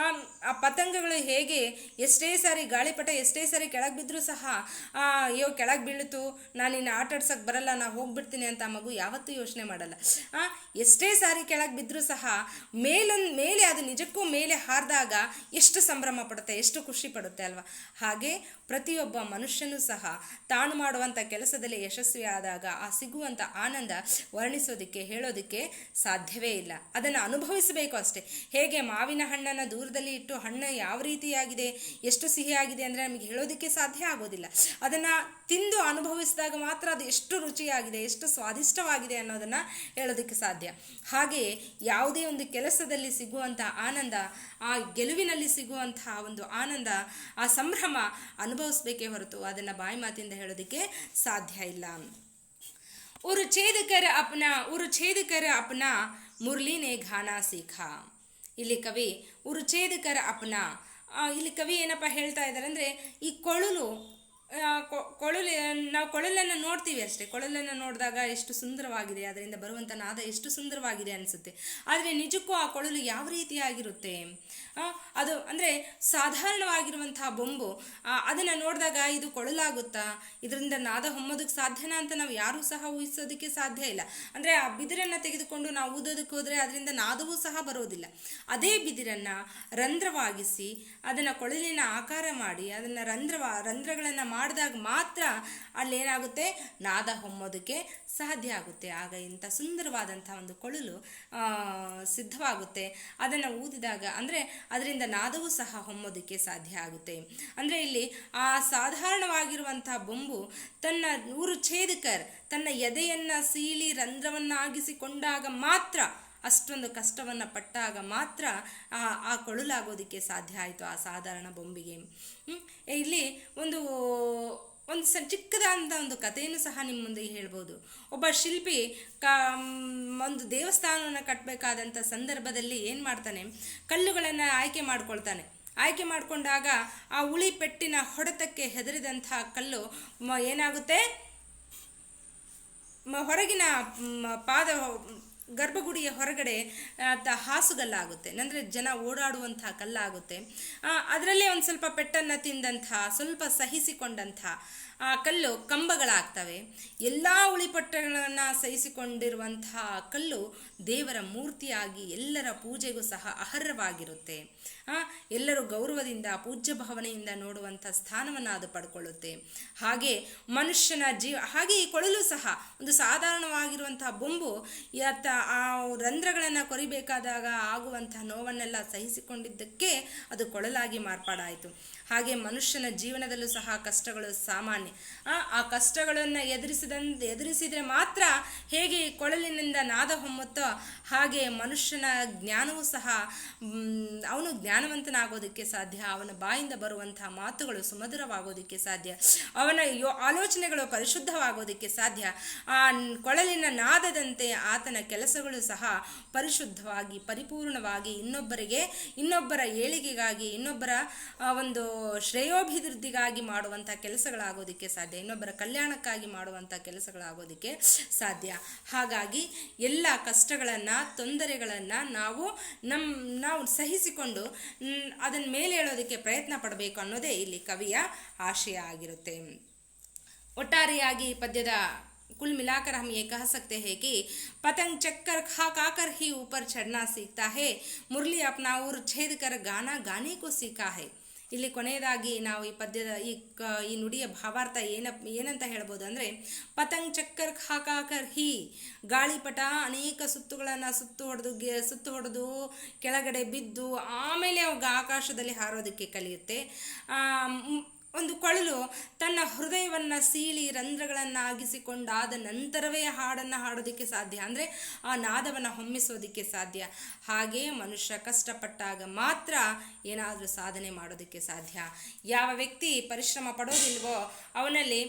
Speaker 1: ಆ ಪತಂಗಗಳು ಹೇಗೆ ಎಷ್ಟೇ ಸಾರಿ ಗಾಳಿಪಟ ಎಷ್ಟೇ ಸಾರಿ ಕೆಳಗೆ ಬಿದ್ದರೂ ಸಹ ಅಯ್ಯೋ ಕೆಳಗೆ ಬೀಳಿತು, ನಾನು ಇನ್ನು ಆಟ ಆಡ್ಸೋಕ್ಕೆ ಬರಲ್ಲ, ನಾನು ಹೋಗ್ಬಿಡ್ತೀನಿ ಅಂತ ಆ ಮಗು ಯಾವತ್ತೂ ಯೋಚನೆ ಮಾಡಲ್ಲ. ಎಷ್ಟೇ ಸಾರಿ ಕೆಳಗೆ ಬಿದ್ದರೂ ಸಹ ಮೇಲೆ ಅದು ನಿಜಕ್ಕೂ ಮೇಲೆ ಹಾರಿದಾಗ ಎಷ್ಟು ಸಂಭ್ರಮ ಪಡುತ್ತೆ, ಎಷ್ಟು ಖುಷಿ ಪಡುತ್ತೆ ಅಲ್ವಾ. ಹಾಗೆ ಪ್ರತಿಯೊಬ್ಬ ಮನುಷ್ಯನೂ ಸಹ ತಾನು ಮಾಡುವಂಥ ಕೆಲಸದಲ್ಲಿ ಯಶಸ್ವಿಯಾದಾಗ ಆ ಸಿಗುವಂಥ ಆನಂದ ವರ್ಣಿಸೋದಕ್ಕೆ ಹೇಳೋದಕ್ಕೆ ಸಾಧ್ಯವೇ ಇಲ್ಲ. ಅದನ್ನು ಅನುಭವಿಸಬೇಕು ಅಷ್ಟೇ. ಹೇಗೆ ಮಾವಿನ ಹಣ್ಣನ್ನು ದೂರದಲ್ಲಿ ಇಟ್ಟು ಹಣ್ಣು ಯಾವ ರೀತಿಯಾಗಿದೆ, ಎಷ್ಟು ಸಿಹಿಯಾಗಿದೆ ಅಂದರೆ ನಮಗೆ ಹೇಳೋದಕ್ಕೆ ಸಾಧ್ಯ ಆಗೋದಿಲ್ಲ. ಅದನ್ನು ತಿಂದು ಅನುಭವಿಸಿದಾಗ ಮಾತ್ರ ಅದು ಎಷ್ಟು ರುಚಿಯಾಗಿದೆ, ಎಷ್ಟು ಸ್ವಾದಿಷ್ಟವಾಗಿದೆ ಅನ್ನೋದನ್ನು ಹೇಳೋದಕ್ಕೆ ಸಾಧ್ಯ. ಹಾಗೆಯೇ ಯಾವುದೇ ಒಂದು ಕೆಲಸದಲ್ಲಿ ಸಿಗುವಂಥ ಆನಂದ, ಆ ಗೆಲುವಿನಲ್ಲಿ ಸಿಗುವಂತಹ ಒಂದು ಆನಂದ, ಆ ಸಂಭ್ರಮ ಅನುಭವಿಸ್ಬೇಕೇ ಹೊರತು ಅದನ್ನು ಬಾಯಿ ಮಾತಿಂದ ಹೇಳೋದಕ್ಕೆ ಸಾಧ್ಯ ಇಲ್ಲ. ಉರು ಛೇದಕರ ಅಪ್ನ ಮುರಳಿನೇ ಘಾನ ಸೀಖಾ. ಇಲ್ಲಿ ಕವಿ ಉರುಛೇದಕರ ಅಪ್ನ, ಇಲ್ಲಿ ಕವಿ ಏನಪ್ಪ ಹೇಳ್ತಾ ಇದ್ದಾರೆ ಅಂದರೆ, ಈ ಕೊಳಲು ನಾವು ಕೊಳಲನ್ನು ನೋಡ್ತೀವಿ ಅಷ್ಟೇ. ಕೊಳಲನ್ನು ನೋಡಿದಾಗ ಎಷ್ಟು ಸುಂದರವಾಗಿದೆ, ಅದರಿಂದ ಬರುವಂಥ ನಾದ ಎಷ್ಟು ಸುಂದರವಾಗಿದೆ ಅನಿಸುತ್ತೆ. ಆದರೆ ನಿಜಕ್ಕೂ ಆ ಕೊಳಲು ಯಾವ ರೀತಿಯಾಗಿರುತ್ತೆ, ಅದು ಅಂದರೆ ಸಾಧಾರಣವಾಗಿರುವಂತಹ ಬೊಂಬು, ಅದನ್ನು ನೋಡಿದಾಗ ಇದು ಕೊಳಲಾಗುತ್ತಾ, ಇದರಿಂದ ನಾದ ಹೊಮ್ಮೋದಕ್ಕೆ ಸಾಧ್ಯನಾ ಅಂತ ನಾವು ಯಾರೂ ಸಹ ಊಹಿಸೋದಕ್ಕೆ ಸಾಧ್ಯ ಇಲ್ಲ. ಅಂದರೆ ಆ ಬಿದಿರನ್ನು ತೆಗೆದುಕೊಂಡು ನಾವು ಊದೋದಕ್ಕೆ ಹೋದರೆ ಅದರಿಂದ ನಾದವೂ ಸಹ ಬರೋದಿಲ್ಲ. ಅದೇ ಬಿದಿರನ್ನು ರಂಧ್ರವಾಗಿಸಿ ಅದನ್ನು ಕೊಳಲಿನ ಆಕಾರ ಮಾಡಿ ಅದನ್ನು ರಂಧ್ರಗಳನ್ನು ಮಾಡಿದಾಗ ಮಾತ್ರ ಅಲ್ಲೇನಾಗುತ್ತೆ, ನಾದ ಹೊಮ್ಮೋದಕ್ಕೆ ಸಾಧ್ಯ ಆಗುತ್ತೆ. ಆಗ ಇಂಥ ಸುಂದರವಾದಂಥ ಒಂದು ಕೊಳಲು ಸಿದ್ಧವಾಗುತ್ತೆ. ಅದನ್ನು ಊದಿದಾಗ ಅಂದರೆ ಅದರಿಂದ ನಾದವೂ ಸಹ ಹೊಮ್ಮೋದಕ್ಕೆ ಸಾಧ್ಯ ಆಗುತ್ತೆ. ಅಂದರೆ ಇಲ್ಲಿ ಆ ಸಾಧಾರಣವಾಗಿರುವಂಥ ಬೊಂಬು ತನ್ನ ಛೇದಕರ್ ತನ್ನ ಎದೆಯನ್ನು ಸೀಳಿ ರಂಧ್ರವನ್ನಾಗಿಸಿಕೊಂಡಾಗ ಮಾತ್ರ, ಅಷ್ಟೊಂದು ಕಷ್ಟವನ್ನು ಪಟ್ಟಾಗ ಮಾತ್ರ ಆ ಕೊಳಲಾಗೋದಕ್ಕೆ ಸಾಧ್ಯ ಆಯಿತು ಆ ಸಾಧಾರಣ ಬೊಂಬಿಗೆ. ಇಲ್ಲಿ ಒಂದು ಚಿಕ್ಕದಾದಂಥ ಒಂದು ಕಥೆಯನ್ನು ಸಹ ನಿಮ್ಮ ಮುಂದೆ ಹೇಳ್ಬೋದು. ಒಬ್ಬ ಶಿಲ್ಪಿ ಒಂದು ದೇವಸ್ಥಾನವನ್ನು ಕಟ್ಟಬೇಕಾದಂಥ ಸಂದರ್ಭದಲ್ಲಿ ಏನು ಮಾಡ್ತಾನೆ, ಕಲ್ಲುಗಳನ್ನು ಆಯ್ಕೆ ಮಾಡ್ಕೊಳ್ತಾನೆ. ಆಯ್ಕೆ ಮಾಡಿಕೊಂಡಾಗ ಆ ಉಳಿ ಪೆಟ್ಟಿನ ಹೊಡೆತಕ್ಕೆ ಹೆದರಿದಂಥ ಕಲ್ಲು ಏನಾಗುತ್ತೆ, ಹೊರಗಿನ ಗರ್ಭಗುಡಿಯ ಹೊರಗಡೆ ಹಾಸುಗಲ್ಲಾಗುತ್ತೆ, ಅಂದರೆ ಜನ ಓಡಾಡುವಂಥ ಕಲ್ಲಾಗುತ್ತೆ. ಅದರಲ್ಲೇ ಒಂದು ಸ್ವಲ್ಪ ಪೆಟ್ಟನ್ನು ತಿಂದಂಥ, ಸ್ವಲ್ಪ ಸಹಿಸಿಕೊಂಡಂಥ ಆ ಕಲ್ಲು ಕಂಬಗಳಾಗ್ತವೆ. ಎಲ್ಲ ಉಳಿಪಟ್ಟಗಳನ್ನು ಸಹಿಸಿಕೊಂಡಿರುವಂತಹ ಕಲ್ಲು ದೇವರ ಮೂರ್ತಿಯಾಗಿ ಎಲ್ಲರ ಪೂಜೆಗೂ ಸಹ ಅರ್ಹವಾಗಿರುತ್ತೆ. ಎಲ್ಲರೂ ಗೌರವದಿಂದ ಪೂಜ್ಯ ಭಾವನೆಯಿಂದ ನೋಡುವಂಥ ಸ್ಥಾನವನ್ನು ಅದು ಪಡ್ಕೊಳ್ಳುತ್ತೆ. ಹಾಗೆ ಮನುಷ್ಯನ ಹಾಗೆ ಈ ಕೊಳಲು ಸಹ ಒಂದು ಸಾಧಾರಣವಾಗಿರುವಂತಹ ಬೊಂಬು ಆ ರಂಧ್ರಗಳನ್ನು ಕೊರಿಬೇಕಾದಾಗ ಆಗುವಂಥ ನೋವನ್ನೆಲ್ಲ ಸಹಿಸಿಕೊಂಡಿದ್ದಕ್ಕೆ ಅದು ಕೊಳಲಾಗಿ ಮಾರ್ಪಾಡಾಯಿತು. ಹಾಗೆ ಮನುಷ್ಯನ ಜೀವನದಲ್ಲೂ ಸಹ ಕಷ್ಟಗಳು ಸಾಮಾನ್ಯ. ಆ ಕಷ್ಟಗಳನ್ನು ಎದುರಿಸಿದರೆ ಮಾತ್ರ ಹೇಗೆ ಕೊಳಲಿನಿಂದ ನಾದ ಹೊಮ್ಮುತ್ತೋ ಹಾಗೆ ಮನುಷ್ಯನ ಜ್ಞಾನವೂ ಸಹ, ಅವನು ಜ್ಞಾನವಂತನಾಗೋದಕ್ಕೆ ಸಾಧ್ಯ. ಅವನ ಬಾಯಿಂದ ಬರುವಂತಹ ಮಾತುಗಳು ಸುಮಧುರವಾಗೋದಕ್ಕೆ ಸಾಧ್ಯ. ಅವನ ಆಲೋಚನೆಗಳು ಪರಿಶುದ್ಧವಾಗೋದಕ್ಕೆ ಸಾಧ್ಯ. ಆ ಕೊಳಲಿನ ನಾದದಂತೆ ಆತನ ಕೆಲಸಗಳು ಸಹ ಪರಿಶುದ್ಧವಾಗಿ ಪರಿಪೂರ್ಣವಾಗಿ ಇನ್ನೊಬ್ಬರ ಏಳಿಗೆಗಾಗಿ, ಇನ್ನೊಬ್ಬರ ಒಂದು ಶ್ರೇಯೋಭಿವೃದ್ಧಿಗಾಗಿ ಮಾಡುವಂಥ ಕೆಲಸಗಳಾಗೋದಕ್ಕೆ ಸಾಧ್ಯ, ಇನ್ನೊಬ್ಬರ ಕಲ್ಯಾಣಕ್ಕಾಗಿ ಮಾಡುವಂಥ ಕೆಲಸಗಳಾಗೋದಕ್ಕೆ ಸಾಧ್ಯ. ಹಾಗಾಗಿ ಎಲ್ಲ ಕಷ್ಟಗಳನ್ನು, ತೊಂದರೆಗಳನ್ನು ನಾವು ಸಹಿಸಿಕೊಂಡು ಅದನ್ನು ಮೇಲೆ ಹೇಳೋದಕ್ಕೆ ಪ್ರಯತ್ನ ಪಡಬೇಕು ಅನ್ನೋದೇ ಇಲ್ಲಿ ಕವಿಯ ಆಶಯ ಆಗಿರುತ್ತೆ. ಒಟ್ಟಾರೆಯಾಗಿ ಪದ್ಯದ कुल मिलाकर हम ये कह सकते हैं कि पतंग चक्कर खाकर ही ऊपर चढ़ना सीखता है, मुरली अपना उर छेद कर गाना गाने को सीखा है. ಇಲ್ಲಿ ಕೊನೆಯದಾಗಿ ನಾವು ಈ ಪದ್ಯದ ಈ ನುಡಿಯ ಭಾವಾರ್ಥ ಏನಂತ ಹೇಳ್ಬೋದು ಅಂದರೆ, ಪತಂಗ್ ಚಕ್ಕರ್ ಹಾಕಾಕರ್ ಹಿ, ಗಾಳಿಪಟ ಅನೇಕ ಸುತ್ತುಗಳನ್ನು ಸುತ್ತು ಹೊಡೆದು ಕೆಳಗಡೆ ಬಿದ್ದು ಆಮೇಲೆ ಅವಾಗ ಆಕಾಶದಲ್ಲಿ ಹಾರೋದಕ್ಕೆ ಕಲಿಯುತ್ತೆ. ಒಂದು ಕೊಳಲು ತನ್ನ ಹೃದಯವನ್ನು ಸೀಳಿ ರಂಧ್ರಗಳನ್ನಾಗಿಸಿಕೊಂಡಾದ ನಂತರವೇ ಹಾಡನ್ನು ಹಾಡೋದಕ್ಕೆ ಸಾಧ್ಯ, ಅಂದರೆ ಆ ನಾದವನ್ನು ಹೊಮ್ಮಿಸೋದಕ್ಕೆ ಸಾಧ್ಯ. ಹಾಗೆ ಮನುಷ್ಯ ಕಷ್ಟಪಟ್ಟಾಗ ಮಾತ್ರ ಏನಾದರೂ ಸಾಧನೆ ಮಾಡೋದಕ್ಕೆ ಸಾಧ್ಯ. ಯಾವ ವ್ಯಕ್ತಿ ಪರಿಶ್ರಮ ಪಡೋದಿಲ್ವೋ ಅವನಲ್ಲಿ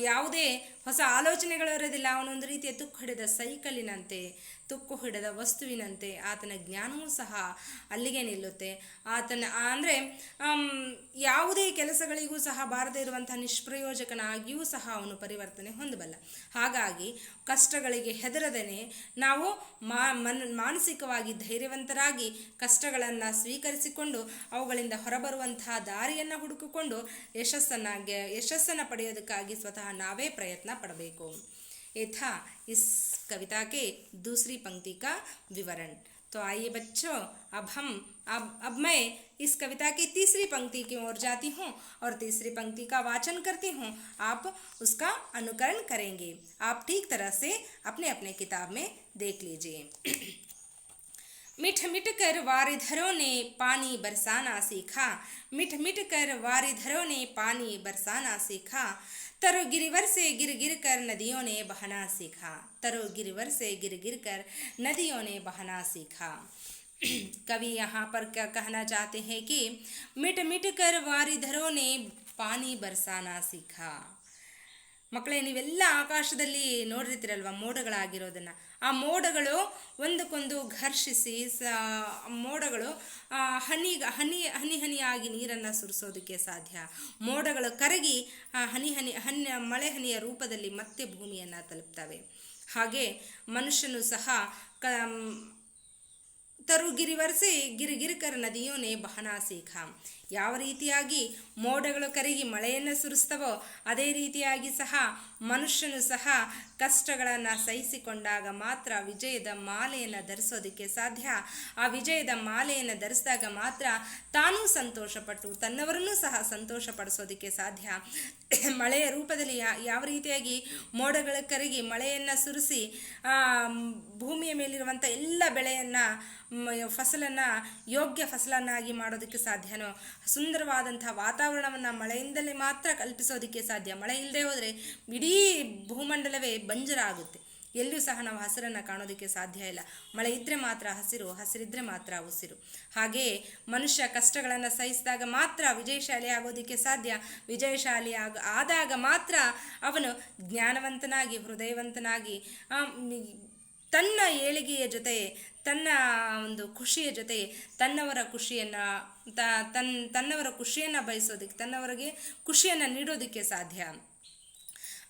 Speaker 1: ಯಾವುದೇ ಹೊಸ ಆಲೋಚನೆಗಳು ಇರೋದಿಲ್ಲ. ಅವನೊಂದು ರೀತಿಯ ತುಕ್ಕು ಹಿಡಿದ ಸೈಕಲಿನಂತೆ, ತುಕ್ಕು ಹಿಡಿದ ವಸ್ತುವಿನಂತೆ ಆತನ ಜ್ಞಾನವೂ ಸಹ ಅಲ್ಲಿಗೆ ನಿಲ್ಲುತ್ತೆ. ಆತನ ಅಂದರೆ ಯಾವುದೇ ಕೆಲಸಗಳಿಗೂ ಸಹ ಬಾರದೇ ಇರುವಂಥ ನಿಷ್ಪ್ರಯೋಜಕನಾಗಿಯೂ ಸಹ ಅವನು ಪರಿವರ್ತನೆ ಹೊಂದಬಲ್ಲ. ಹಾಗಾಗಿ ಕಷ್ಟಗಳಿಗೆ ಹೆದರದೇನೆ ನಾವು ಮಾನಸಿಕವಾಗಿ ಧೈರ್ಯವಂತರಾಗಿ ಕಷ್ಟಗಳನ್ನು ಸ್ವೀಕರಿಸಿಕೊಂಡು ಅವುಗಳಿಂದ ಹೊರಬರುವಂತಹ ದಾರಿಯನ್ನು ಹುಡುಕಿಕೊಂಡು ಯಶಸ್ಸನ್ನು ಪಡೆಯೋದಕ್ಕಾಗಿ ಸ್ವತಃ ನಾವೇ ಪ್ರಯತ್ನ पड़बेको। ये था इस कविता के दूसरी पंक्ति का विवरण। तो आइए बच्चों, अब मैं इस कविता की तीसरी पंक्ति की ओर जाती हूँ और तीसरी पंक्ति का वाचन करती हूँ। आप उसका अनुकरण करेंगे। आप ठीक तरह से अपने अपने किताब में देख लीजिए। मिठ मिठ कर वारिधरों ने पानी बरसाना सीखा, मिठ मिठ कर वारिधरों ने पानी बरसाना सीखा, तरो गिरिवर से गिर गिर कर नदियों ने बहना सीखा, तरो गिरिवर से गिर गिर कर नदियों ने बहना सीखा। कवि यहाँ पर क्या कहना चाहते हैं कि मिट मिट कर वारिधरों ने पानी ಬರಸಾನ सीखा। ಮಕ್ಕಳೇ, ನೀವೆಲ್ಲ ಆಕಾಶದಲ್ಲಿ ನೋಡಿರ್ತೀರಲ್ವ ಮೋಡಗಳಾಗಿರೋದನ್ನ. ಆ ಮೋಡಗಳು ಒಂದಕ್ಕೊಂದು ಘರ್ಷಿಸಿ ಮೋಡಗಳು ಹನಿ ಹನಿ ಹನಿ ಹನಿಯಾಗಿ ನೀರನ್ನು ಸುರಿಸೋದಕ್ಕೆ ಸಾಧ್ಯ. ಮೋಡಗಳು ಕರಗಿ ಮಳೆ ಹನಿಯ ರೂಪದಲ್ಲಿ ಮತ್ತೆ ಭೂಮಿಯನ್ನು ತಲುಪ್ತವೆ. ಹಾಗೆ ಮನುಷ್ಯನು ಸಹ ತರು ಗಿರಿವರ್ಸೆ ಗಿರಿಗಿರಿಕರ ನದಿಯೋನೆ ಬಹನಾ ಸೀಖಾ. ಯಾವ ರೀತಿಯಾಗಿ ಮೋಡಗಳು ಕರಗಿ ಮಳೆಯನ್ನು ಸುರಿಸ್ತವೋ ಅದೇ ರೀತಿಯಾಗಿ ಸಹ ಮನುಷ್ಯನು ಸಹ ಕಷ್ಟಗಳನ್ನು ಸಹಿಸಿಕೊಂಡಾಗ ಮಾತ್ರ ವಿಜಯದ ಮಾಲೆಯನ್ನು ಧರಿಸೋದಕ್ಕೆ ಸಾಧ್ಯ. ಆ ವಿಜಯದ ಮಾಲೆಯನ್ನು ಧರಿಸಿದಾಗ ಮಾತ್ರ ತಾನೂ ಸಂತೋಷಪಟ್ಟು ತನ್ನವರನ್ನೂ ಸಹ ಸಂತೋಷಪಡಿಸೋದಕ್ಕೆ ಸಾಧ್ಯ. ಮಳೆಯ ರೂಪದಲ್ಲಿ ಯಾವ ರೀತಿಯಾಗಿ ಮೋಡಗಳ ಕರಗಿ ಮಳೆಯನ್ನು ಸುರಿಸಿ ಭೂಮಿಯ ಮೇಲಿರುವಂಥ ಎಲ್ಲ ಬೆಳೆಯನ್ನು ಫಸಲನ್ನು ಯೋಗ್ಯ ಫಸಲನ್ನಾಗಿ ಮಾಡೋದಕ್ಕೆ ಸಾಧ್ಯನೋ, ಸುಂದರವಾದಂಥ ವಾತಾವರಣವನ್ನು ಮಳೆಯಿಂದಲೇ ಮಾತ್ರ ಕಲ್ಪಿಸೋದಕ್ಕೆ ಸಾಧ್ಯ. ಮಳೆ ಇಲ್ಲದೆ ಹೋದರೆ ಇಡೀ ಭೂಮಂಡಲವೇ ಬಂಜರ ಆಗುತ್ತೆ. ಎಲ್ಲೂ ಸಹ ನಾವು ಹಸಿರನ್ನು ಕಾಣೋದಕ್ಕೆ ಸಾಧ್ಯ ಇಲ್ಲ. ಮಳೆ ಇದ್ದರೆ ಮಾತ್ರ ಹಸಿರು, ಹಸಿರಿದ್ರೆ ಮಾತ್ರ ಉಸಿರು. ಹಾಗೆಯೇ ಮನುಷ್ಯ ಕಷ್ಟಗಳನ್ನು ಸಹಿಸಿದಾಗ ಮಾತ್ರ ವಿಜಯಶಾಲಿ ಆಗೋದಕ್ಕೆ ಸಾಧ್ಯ. ವಿಜಯಶಾಲಿ ಆದಾಗ ಮಾತ್ರ ಅವನು ಜ್ಞಾನವಂತನಾಗಿ ಹೃದಯವಂತನಾಗಿ ತನ್ನ ಏಳಿಗೆಯ ಜೊತೆ ತನ್ನ ಒಂದು ಖುಷಿಯ ಜೊತೆ ತನ್ನವರ ಖುಷಿಯನ್ನು ಬಯಸೋದಕ್ಕೆ, ತನ್ನವರಿಗೆ ಖುಷಿಯನ್ನು ನೀಡೋದಕ್ಕೆ ಸಾಧ್ಯ.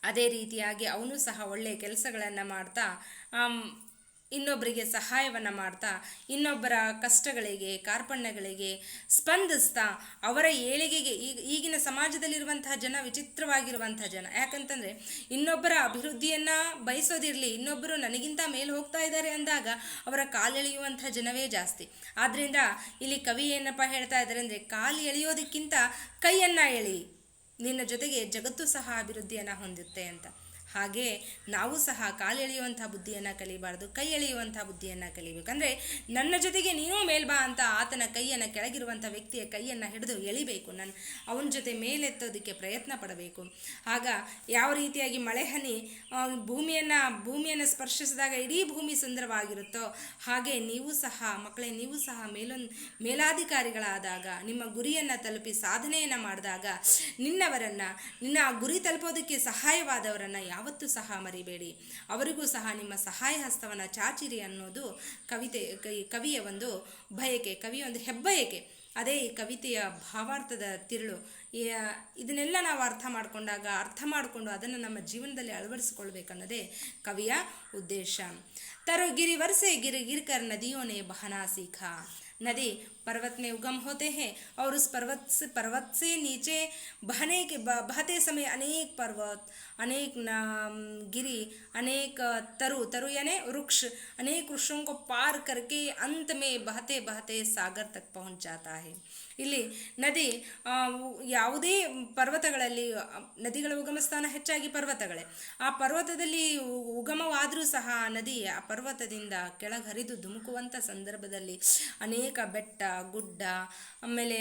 Speaker 1: ಅದೇ ರೀತಿಯಾಗಿ ಅವನು ಸಹ ಒಳ್ಳೆಯ ಕೆಲಸಗಳನ್ನು ಮಾಡ್ತಾ ಇನ್ನೊಬ್ಬರಿಗೆ ಸಹಾಯವನ್ನು ಮಾಡ್ತಾ ಇನ್ನೊಬ್ಬರ ಕಷ್ಟಗಳಿಗೆ ಕಾರ್ಪಣ್ಯಗಳಿಗೆ ಸ್ಪಂದಿಸ್ತಾ ಅವರ ಏಳಿಗೆಗೆ ಈಗಿನ ಸಮಾಜದಲ್ಲಿರುವಂತಹ ಜನ ವಿಚಿತ್ರವಾಗಿರುವಂತಹ ಜನ. ಯಾಕಂತಂದರೆ ಇನ್ನೊಬ್ಬರ ಅಭಿವೃದ್ಧಿಯನ್ನು ಬಯಸೋದಿರಲಿ, ಇನ್ನೊಬ್ಬರು ನನಗಿಂತ ಮೇಲೆ ಹೋಗ್ತಾ ಇದ್ದಾರೆ ಅಂದಾಗ ಅವರ ಕಾಲೆಳೆಯುವಂಥ ಜನವೇ ಜಾಸ್ತಿ. ಆದ್ದರಿಂದ ಇಲ್ಲಿ ಕವಿ ಏನಪ್ಪ ಹೇಳ್ತಾ ಇದ್ದಾರೆ ಅಂದರೆ, ಕಾಲು ಎಳೆಯೋದಕ್ಕಿಂತ ಕೈಯನ್ನು ಎಳಿ, ನಿನ್ನ ಜೊತೆಗೆ ಜಗತ್ತು ಸಹ ಅಭಿವೃದ್ಧಿಯನ್ನು ಹೊಂದುತ್ತೆ ಅಂತ. ಹಾಗೆ ನಾವು ಸಹ ಕಾಲೆಳೆಯುವಂಥ ಬುದ್ಧಿಯನ್ನು ಕಲಿಬಾರ್ದು, ಕೈ ಎಳೆಯುವಂಥ ಬುದ್ಧಿಯನ್ನು ಕಲಿಬೇಕಂದ್ರೆ ನನ್ನ ಜೊತೆಗೆ ನೀನು ಮೇಲ್ಬಾ ಅಂತ ಆತನ ಕೈಯನ್ನು, ಕೆಳಗಿರುವಂಥ ವ್ಯಕ್ತಿಯ ಕೈಯನ್ನು ಹಿಡಿದು ಎಳಿಬೇಕು. ಅವನ ಜೊತೆ ಮೇಲೆತ್ತೋದಕ್ಕೆ ಪ್ರಯತ್ನ ಪಡಬೇಕು. ಆಗ ಯಾವ ರೀತಿಯಾಗಿ ಮಳೆ ಹನಿ ಭೂಮಿಯನ್ನು ಸ್ಪರ್ಶಿಸಿದಾಗ ಇಡೀ ಭೂಮಿ ಸುಂದರವಾಗಿರುತ್ತೋ ಹಾಗೆ ನೀವು ಸಹ ಮಕ್ಕಳೇ, ನೀವು ಸಹ ಮೇಲಾಧಿಕಾರಿಗಳಾದಾಗ, ನಿಮ್ಮ ಗುರಿಯನ್ನು ತಲುಪಿ ಸಾಧನೆಯನ್ನು ಮಾಡಿದಾಗ ನಿನ್ನ ಗುರಿ ತಲುಪೋದಕ್ಕೆ ಸಹಾಯವಾದವರನ್ನು ಯಾವತ್ತೂ ಸಹ ಮರಿಬೇಡಿ. ಅವರಿಗೂ ಸಹ ನಿಮ್ಮ ಸಹಾಯ ಹಸ್ತವನ್ನು ಚಾಚಿರಿ ಅನ್ನೋದು ಕವಿಯ ಒಂದು ಬಯಕೆ, ಕವಿಯ ಒಂದು ಹೆಬ್ಬಯಕೆ. ಅದೇ ಈ ಕವಿತೆಯ ಭಾವಾರ್ಥದ ತಿರುಳು. ಇದನ್ನೆಲ್ಲ ನಾವು ಅರ್ಥ ಮಾಡಿಕೊಂಡು ಅದನ್ನು ನಮ್ಮ ಜೀವನದಲ್ಲಿ ಅಳವಡಿಸಿಕೊಳ್ಬೇಕನ್ನೋದೇ ಕವಿಯ ಉದ್ದೇಶ. तरो गिरिवर से गिर गिर कर नदियों ने बहना सीखा। नदी पर्वत में उगम होते हैं और उस पर्वत से नीचे बहते समय अनेक पर्वत, अनेक गिरी, अनेक तरु यानी वृक्ष, अनेक वृक्षों को पार करके अंत में बहते बहते सागर तक पहुंच जाता है. ಇಲ್ಲಿ ನದಿ ಯಾವುದೇ ಪರ್ವತಗಳಲ್ಲಿ, ನದಿಗಳ ಉಗಮ ಸ್ಥಾನ ಹೆಚ್ಚಾಗಿ ಪರ್ವತಗಳೇ. ಆ ಪರ್ವತದಲ್ಲಿ ಉಗಮವಾದರೂ ಸಹ ನದಿ ಆ ಪರ್ವತದಿಂದ ಕೆಳಗರಿದು ಧುಮುಕುವಂಥ ಸಂದರ್ಭದಲ್ಲಿ ಅನೇಕ ಬೆಟ್ಟ ಗುಡ್ಡ, ಆಮೇಲೆ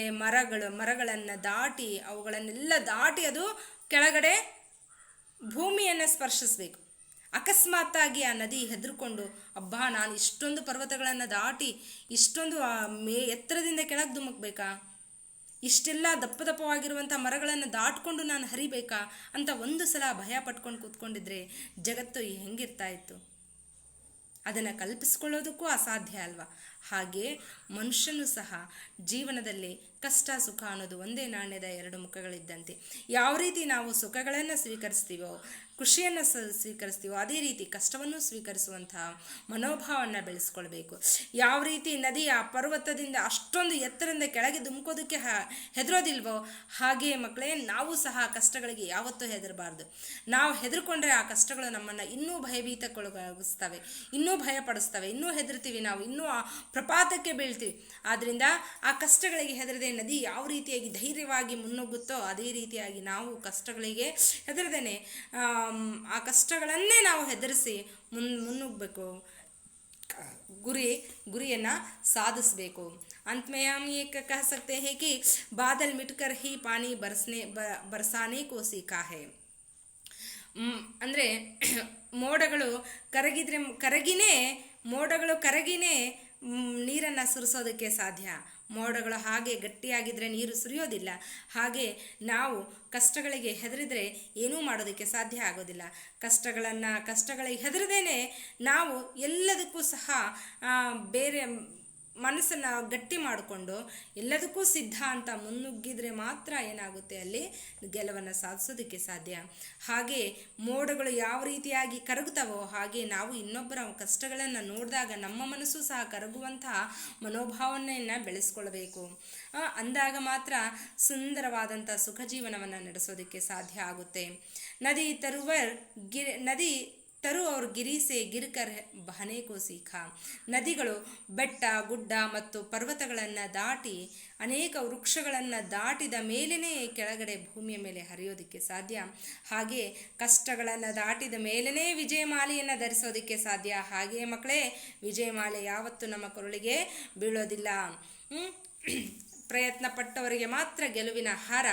Speaker 1: ಮರಗಳನ್ನು ದಾಟಿ ಅವುಗಳನ್ನೆಲ್ಲ ದಾಟಿ ಅದು ಕೆಳಗಡೆ ಭೂಮಿಯನ್ನು ಸ್ಪರ್ಶಿಸಬೇಕು. ಅಕಸ್ಮಾತ್ತಾಗಿ ಆ ನದಿ ಹೆದರ್ಕೊಂಡು, ಅಬ್ಬಾ ನಾನು ಇಷ್ಟೊಂದು ಪರ್ವತಗಳನ್ನು ದಾಟಿ ಇಷ್ಟೊಂದು ಎತ್ತರದಿಂದ ಕೆಳಗೆ ಧುಮುಕ್ಬೇಕಾ, ಇಷ್ಟೆಲ್ಲ ದಪ್ಪವಾಗಿರುವಂಥ ಮರಗಳನ್ನು ದಾಟ್ಕೊಂಡು ನಾನು ಹರಿಬೇಕಾ ಅಂತ ಒಂದು ಸಲ ಭಯ ಪಟ್ಕೊಂಡು ಕೂತ್ಕೊಂಡಿದ್ರೆ ಜಗತ್ತು ಹೆಂಗಿರ್ತಾ ಇತ್ತು? ಅದನ್ನು ಕಲ್ಪಿಸ್ಕೊಳ್ಳೋದಕ್ಕೂ ಅಸಾಧ್ಯ ಅಲ್ವಾ? ಹಾಗೆ ಮನುಷ್ಯನು ಸಹ ಜೀವನದಲ್ಲಿ ಕಷ್ಟ ಸುಖ ಅನ್ನೋದು ಒಂದೇ ನಾಣ್ಯದ ಎರಡು ಮುಖಗಳಿದ್ದಂತೆ. ಯಾವ ರೀತಿ ನಾವು ಸುಖಗಳನ್ನು ಸ್ವೀಕರಿಸ್ತೀವೋ, ಖುಷಿಯನ್ನು ಸ್ವೀಕರಿಸ್ತೀವೋ ಅದೇ ರೀತಿ ಕಷ್ಟವನ್ನು ಸ್ವೀಕರಿಸುವಂತಹ ಮನೋಭಾವವನ್ನು ಬೆಳೆಸ್ಕೊಳ್ಬೇಕು. ಯಾವ ರೀತಿ ನದಿ ಆ ಪರ್ವತದಿಂದ ಅಷ್ಟೊಂದು ಎತ್ತರದಿಂದ ಕೆಳಗೆ ಧುಮುಕೋದಕ್ಕೆ ಹೆದರೋದಿಲ್ವೋ ಹಾಗೆ ಮಕ್ಕಳೇ ನಾವು ಸಹ ಕಷ್ಟಗಳಿಗೆ ಯಾವತ್ತೂ ಹೆದರಬಾರ್ದು. ನಾವು ಹೆದರ್ಕೊಂಡ್ರೆ ಆ ಕಷ್ಟಗಳು ನಮ್ಮನ್ನು ಇನ್ನೂ ಭಯಭೀತಕ್ಕೊಳಗಾಗಿಸ್ತವೆ, ಇನ್ನೂ ಭಯಪಡಿಸ್ತವೆ, ಇನ್ನೂ ಹೆದರ್ತೀವಿ, ನಾವು ಇನ್ನೂ ಆ ಪ್ರಪಾತಕ್ಕೆ ಬೀಳ್ತೀವಿ. ಆದ್ದರಿಂದ ಆ ಕಷ್ಟಗಳಿಗೆ ಹೆದರದೆ ನದಿ ಯಾವ ರೀತಿಯಾಗಿ ಧೈರ್ಯವಾಗಿ ಮುನ್ನುಗ್ಗುತ್ತೋ ಅದೇ ರೀತಿಯಾಗಿ ನಾವು ಕಷ್ಟಗಳಿಗೆ ಹೆದರದೇನೆ ಆ ಕಷ್ಟಗಳನ್ನೇ ನಾವು ಹೆದರಿಸಿ ಮುನ್ನುಗ್ಗಬೇಕು, ಗುರಿಯನ್ನು ಸಾಧಿಸಬೇಕು. अंत में हम ये कह सकते हैं कि बादल मिटकर ही पानी बरसाने को सीखा है. ಅಂದರೆ ಮೋಡಗಳು ಕರಗಿನೇ ನೀರನ್ನು ಸುರಿಸೋದಕ್ಕೆ ಸಾಧ್ಯ. ಮೋಡಗಳು ಹಾಗೆ ಗಟ್ಟಿಯಾಗಿದ್ದರೆ ನೀರು ಸುರಿಯೋದಿಲ್ಲ. ಹಾಗೆ ನಾವು ಕಷ್ಟಗಳಿಗೆ ಹೆದರಿದರೆ ಏನೂ ಮಾಡೋದಕ್ಕೆ ಸಾಧ್ಯ ಆಗೋದಿಲ್ಲ. ಕಷ್ಟಗಳಿಗೆ ಹೆದರದೇನೆ ನಾವು ಎಲ್ಲದಕ್ಕೂ ಸಹ ಬೇರೆ ಮನಸ್ಸನ್ನು ಗಟ್ಟಿ ಮಾಡಿಕೊಂಡು ಎಲ್ಲದಕ್ಕೂ ಸಿದ್ಧ ಅಂತ ಮುನ್ನುಗ್ಗಿದ್ರೆ ಮಾತ್ರ ಏನಾಗುತ್ತೆ, ಅಲ್ಲಿ ಗೆಲುವನ್ನು ಸಾಧಿಸೋದಕ್ಕೆ ಸಾಧ್ಯ. ಹಾಗೆ ಮೋಡಗಳು ಯಾವ ರೀತಿಯಾಗಿ ಕರಗುತ್ತವೋ ಹಾಗೆ ನಾವು ಇನ್ನೊಬ್ಬರ ಕಷ್ಟಗಳನ್ನು ನೋಡಿದಾಗ ನಮ್ಮ ಮನಸ್ಸು ಸಹ ಕರಗುವಂತಹ ಮನೋಭಾವನೆಯನ್ನು ಬೆಳೆಸ್ಕೊಳ್ಬೇಕು. ಅಂದಾಗ ಮಾತ್ರ ಸುಂದರವಾದಂಥ ಸುಖ ಜೀವನವನ್ನು ನಡೆಸೋದಕ್ಕೆ ಸಾಧ್ಯ ಆಗುತ್ತೆ. ನದಿ ತರು ಅವ್ರ ಗಿರಿಸೆ ಗಿರ್ಕರ್ ಬಹನೆ ಕೋ ಸೀಖಾ. ನದಿಗಳು ಬೆಟ್ಟ ಗುಡ್ಡ ಮತ್ತು ಪರ್ವತಗಳನ್ನು ದಾಟಿ ಅನೇಕ ವೃಕ್ಷಗಳನ್ನು ದಾಟಿದ ಮೇಲೇ ಕೆಳಗಡೆ ಭೂಮಿಯ ಮೇಲೆ ಹರಿಯೋದಕ್ಕೆ ಸಾಧ್ಯ. ಹಾಗೆ ಕಷ್ಟಗಳನ್ನು ದಾಟಿದ ಮೇಲೇ ವಿಜಯಮಾಲೆಯನ್ನು ಧರಿಸೋದಕ್ಕೆ ಸಾಧ್ಯ. ಹಾಗೆಯೇ ಮಕ್ಕಳೇ, ವಿಜಯಮಾಲೆ ಯಾವತ್ತೂ ನಮ್ಮ ಕೊರಳಿಗೆ ಬೀಳೋದಿಲ್ಲ. ಪ್ರಯತ್ನ ಪಟ್ಟವರಿಗೆ ಮಾತ್ರ ಗೆಲುವಿನ ಹಾರ,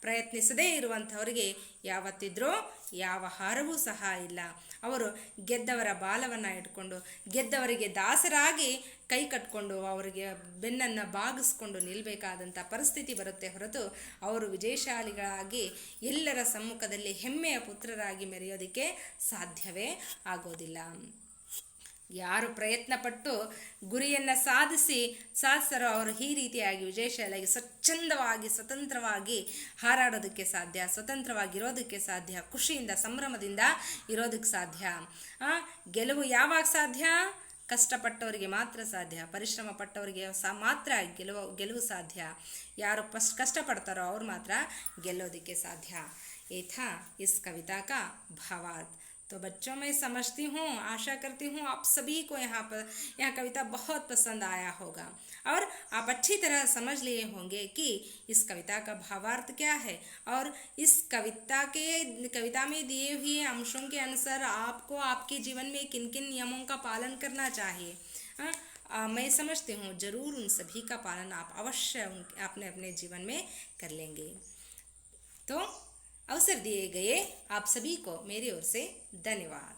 Speaker 1: ಪ್ರಯತ್ನಿಸದೇ ಇರುವಂಥವರಿಗೆ ಯಾವತ್ತಿದ್ರೂ ಯಾವ ಹಾರವೂ ಸಹ ಇಲ್ಲ. ಅವರು ಗೆದ್ದವರ ಬಾಲವನ್ನು ಇಟ್ಕೊಂಡು ಗೆದ್ದವರಿಗೆ ದಾಸರಾಗಿ ಕೈ ಕಟ್ಕೊಂಡು ಅವರಿಗೆ ಬೆನ್ನನ್ನು ಬಾಗಿಸ್ಕೊಂಡು ನಿಲ್ಲಬೇಕಾದಂಥ ಪರಿಸ್ಥಿತಿ ಬರುತ್ತೆ ಹೊರತು ಅವರು ವಿಜಯಶಾಲಿಗಳಾಗಿ ಎಲ್ಲರ ಸಮ್ಮುಖದಲ್ಲಿ ಹೆಮ್ಮೆಯ ಪುತ್ರರಾಗಿ ಮೆರೆಯೋದಕ್ಕೆ ಸಾಧ್ಯವೇ ಆಗೋದಿಲ್ಲ. ಯಾರು ಪ್ರಯತ್ನಪಟ್ಟು ಗುರಿಯನ್ನು ಸಾಧಿಸರೋ ಅವರು ಈ ರೀತಿಯಾಗಿ ವಿಜಯಶಾಲಿಯಾಗಿ ಸ್ವಚ್ಛಂದವಾಗಿ ಸ್ವತಂತ್ರವಾಗಿ ಹಾರಾಡೋದಕ್ಕೆ ಸಾಧ್ಯ, ಸ್ವತಂತ್ರವಾಗಿರೋದಕ್ಕೆ ಸಾಧ್ಯ, ಖುಷಿಯಿಂದ ಸಂಭ್ರಮದಿಂದ ಇರೋದಕ್ಕೆ ಸಾಧ್ಯ. ಗೆಲುವು ಯಾವಾಗ ಸಾಧ್ಯ? ಕಷ್ಟಪಟ್ಟವರಿಗೆ ಮಾತ್ರ ಸಾಧ್ಯ, ಪರಿಶ್ರಮ ಪಟ್ಟವರಿಗೆ ಮಾತ್ರ ಗೆಲುವು ಸಾಧ್ಯ. ಯಾರು ಕಷ್ಟಪಡ್ತಾರೋ ಅವ್ರು ಮಾತ್ರ ಗೆಲ್ಲೋದಕ್ಕೆ ಸಾಧ್ಯ. ये था इस कविता का भावार्थ. तो बच्चों, मैं समझती हूँ, आशा करती हूँ आप सभी को यह कविता बहुत पसंद आया होगा और आप अच्छी तरह समझ लिए होंगे कि इस कविता का भावार्थ क्या है और इस कविता में दिए हुए अंशों के अनुसार आपको आपके जीवन में किन किन नियमों का पालन करना चाहिए. मैं समझती हूँ ज़रूर उन सभी का पालन आप अवश्य अपने अपने जीवन में कर लेंगे. तो अवसर दिए गए आप सभी को मेरी ओर से धन्यवाद.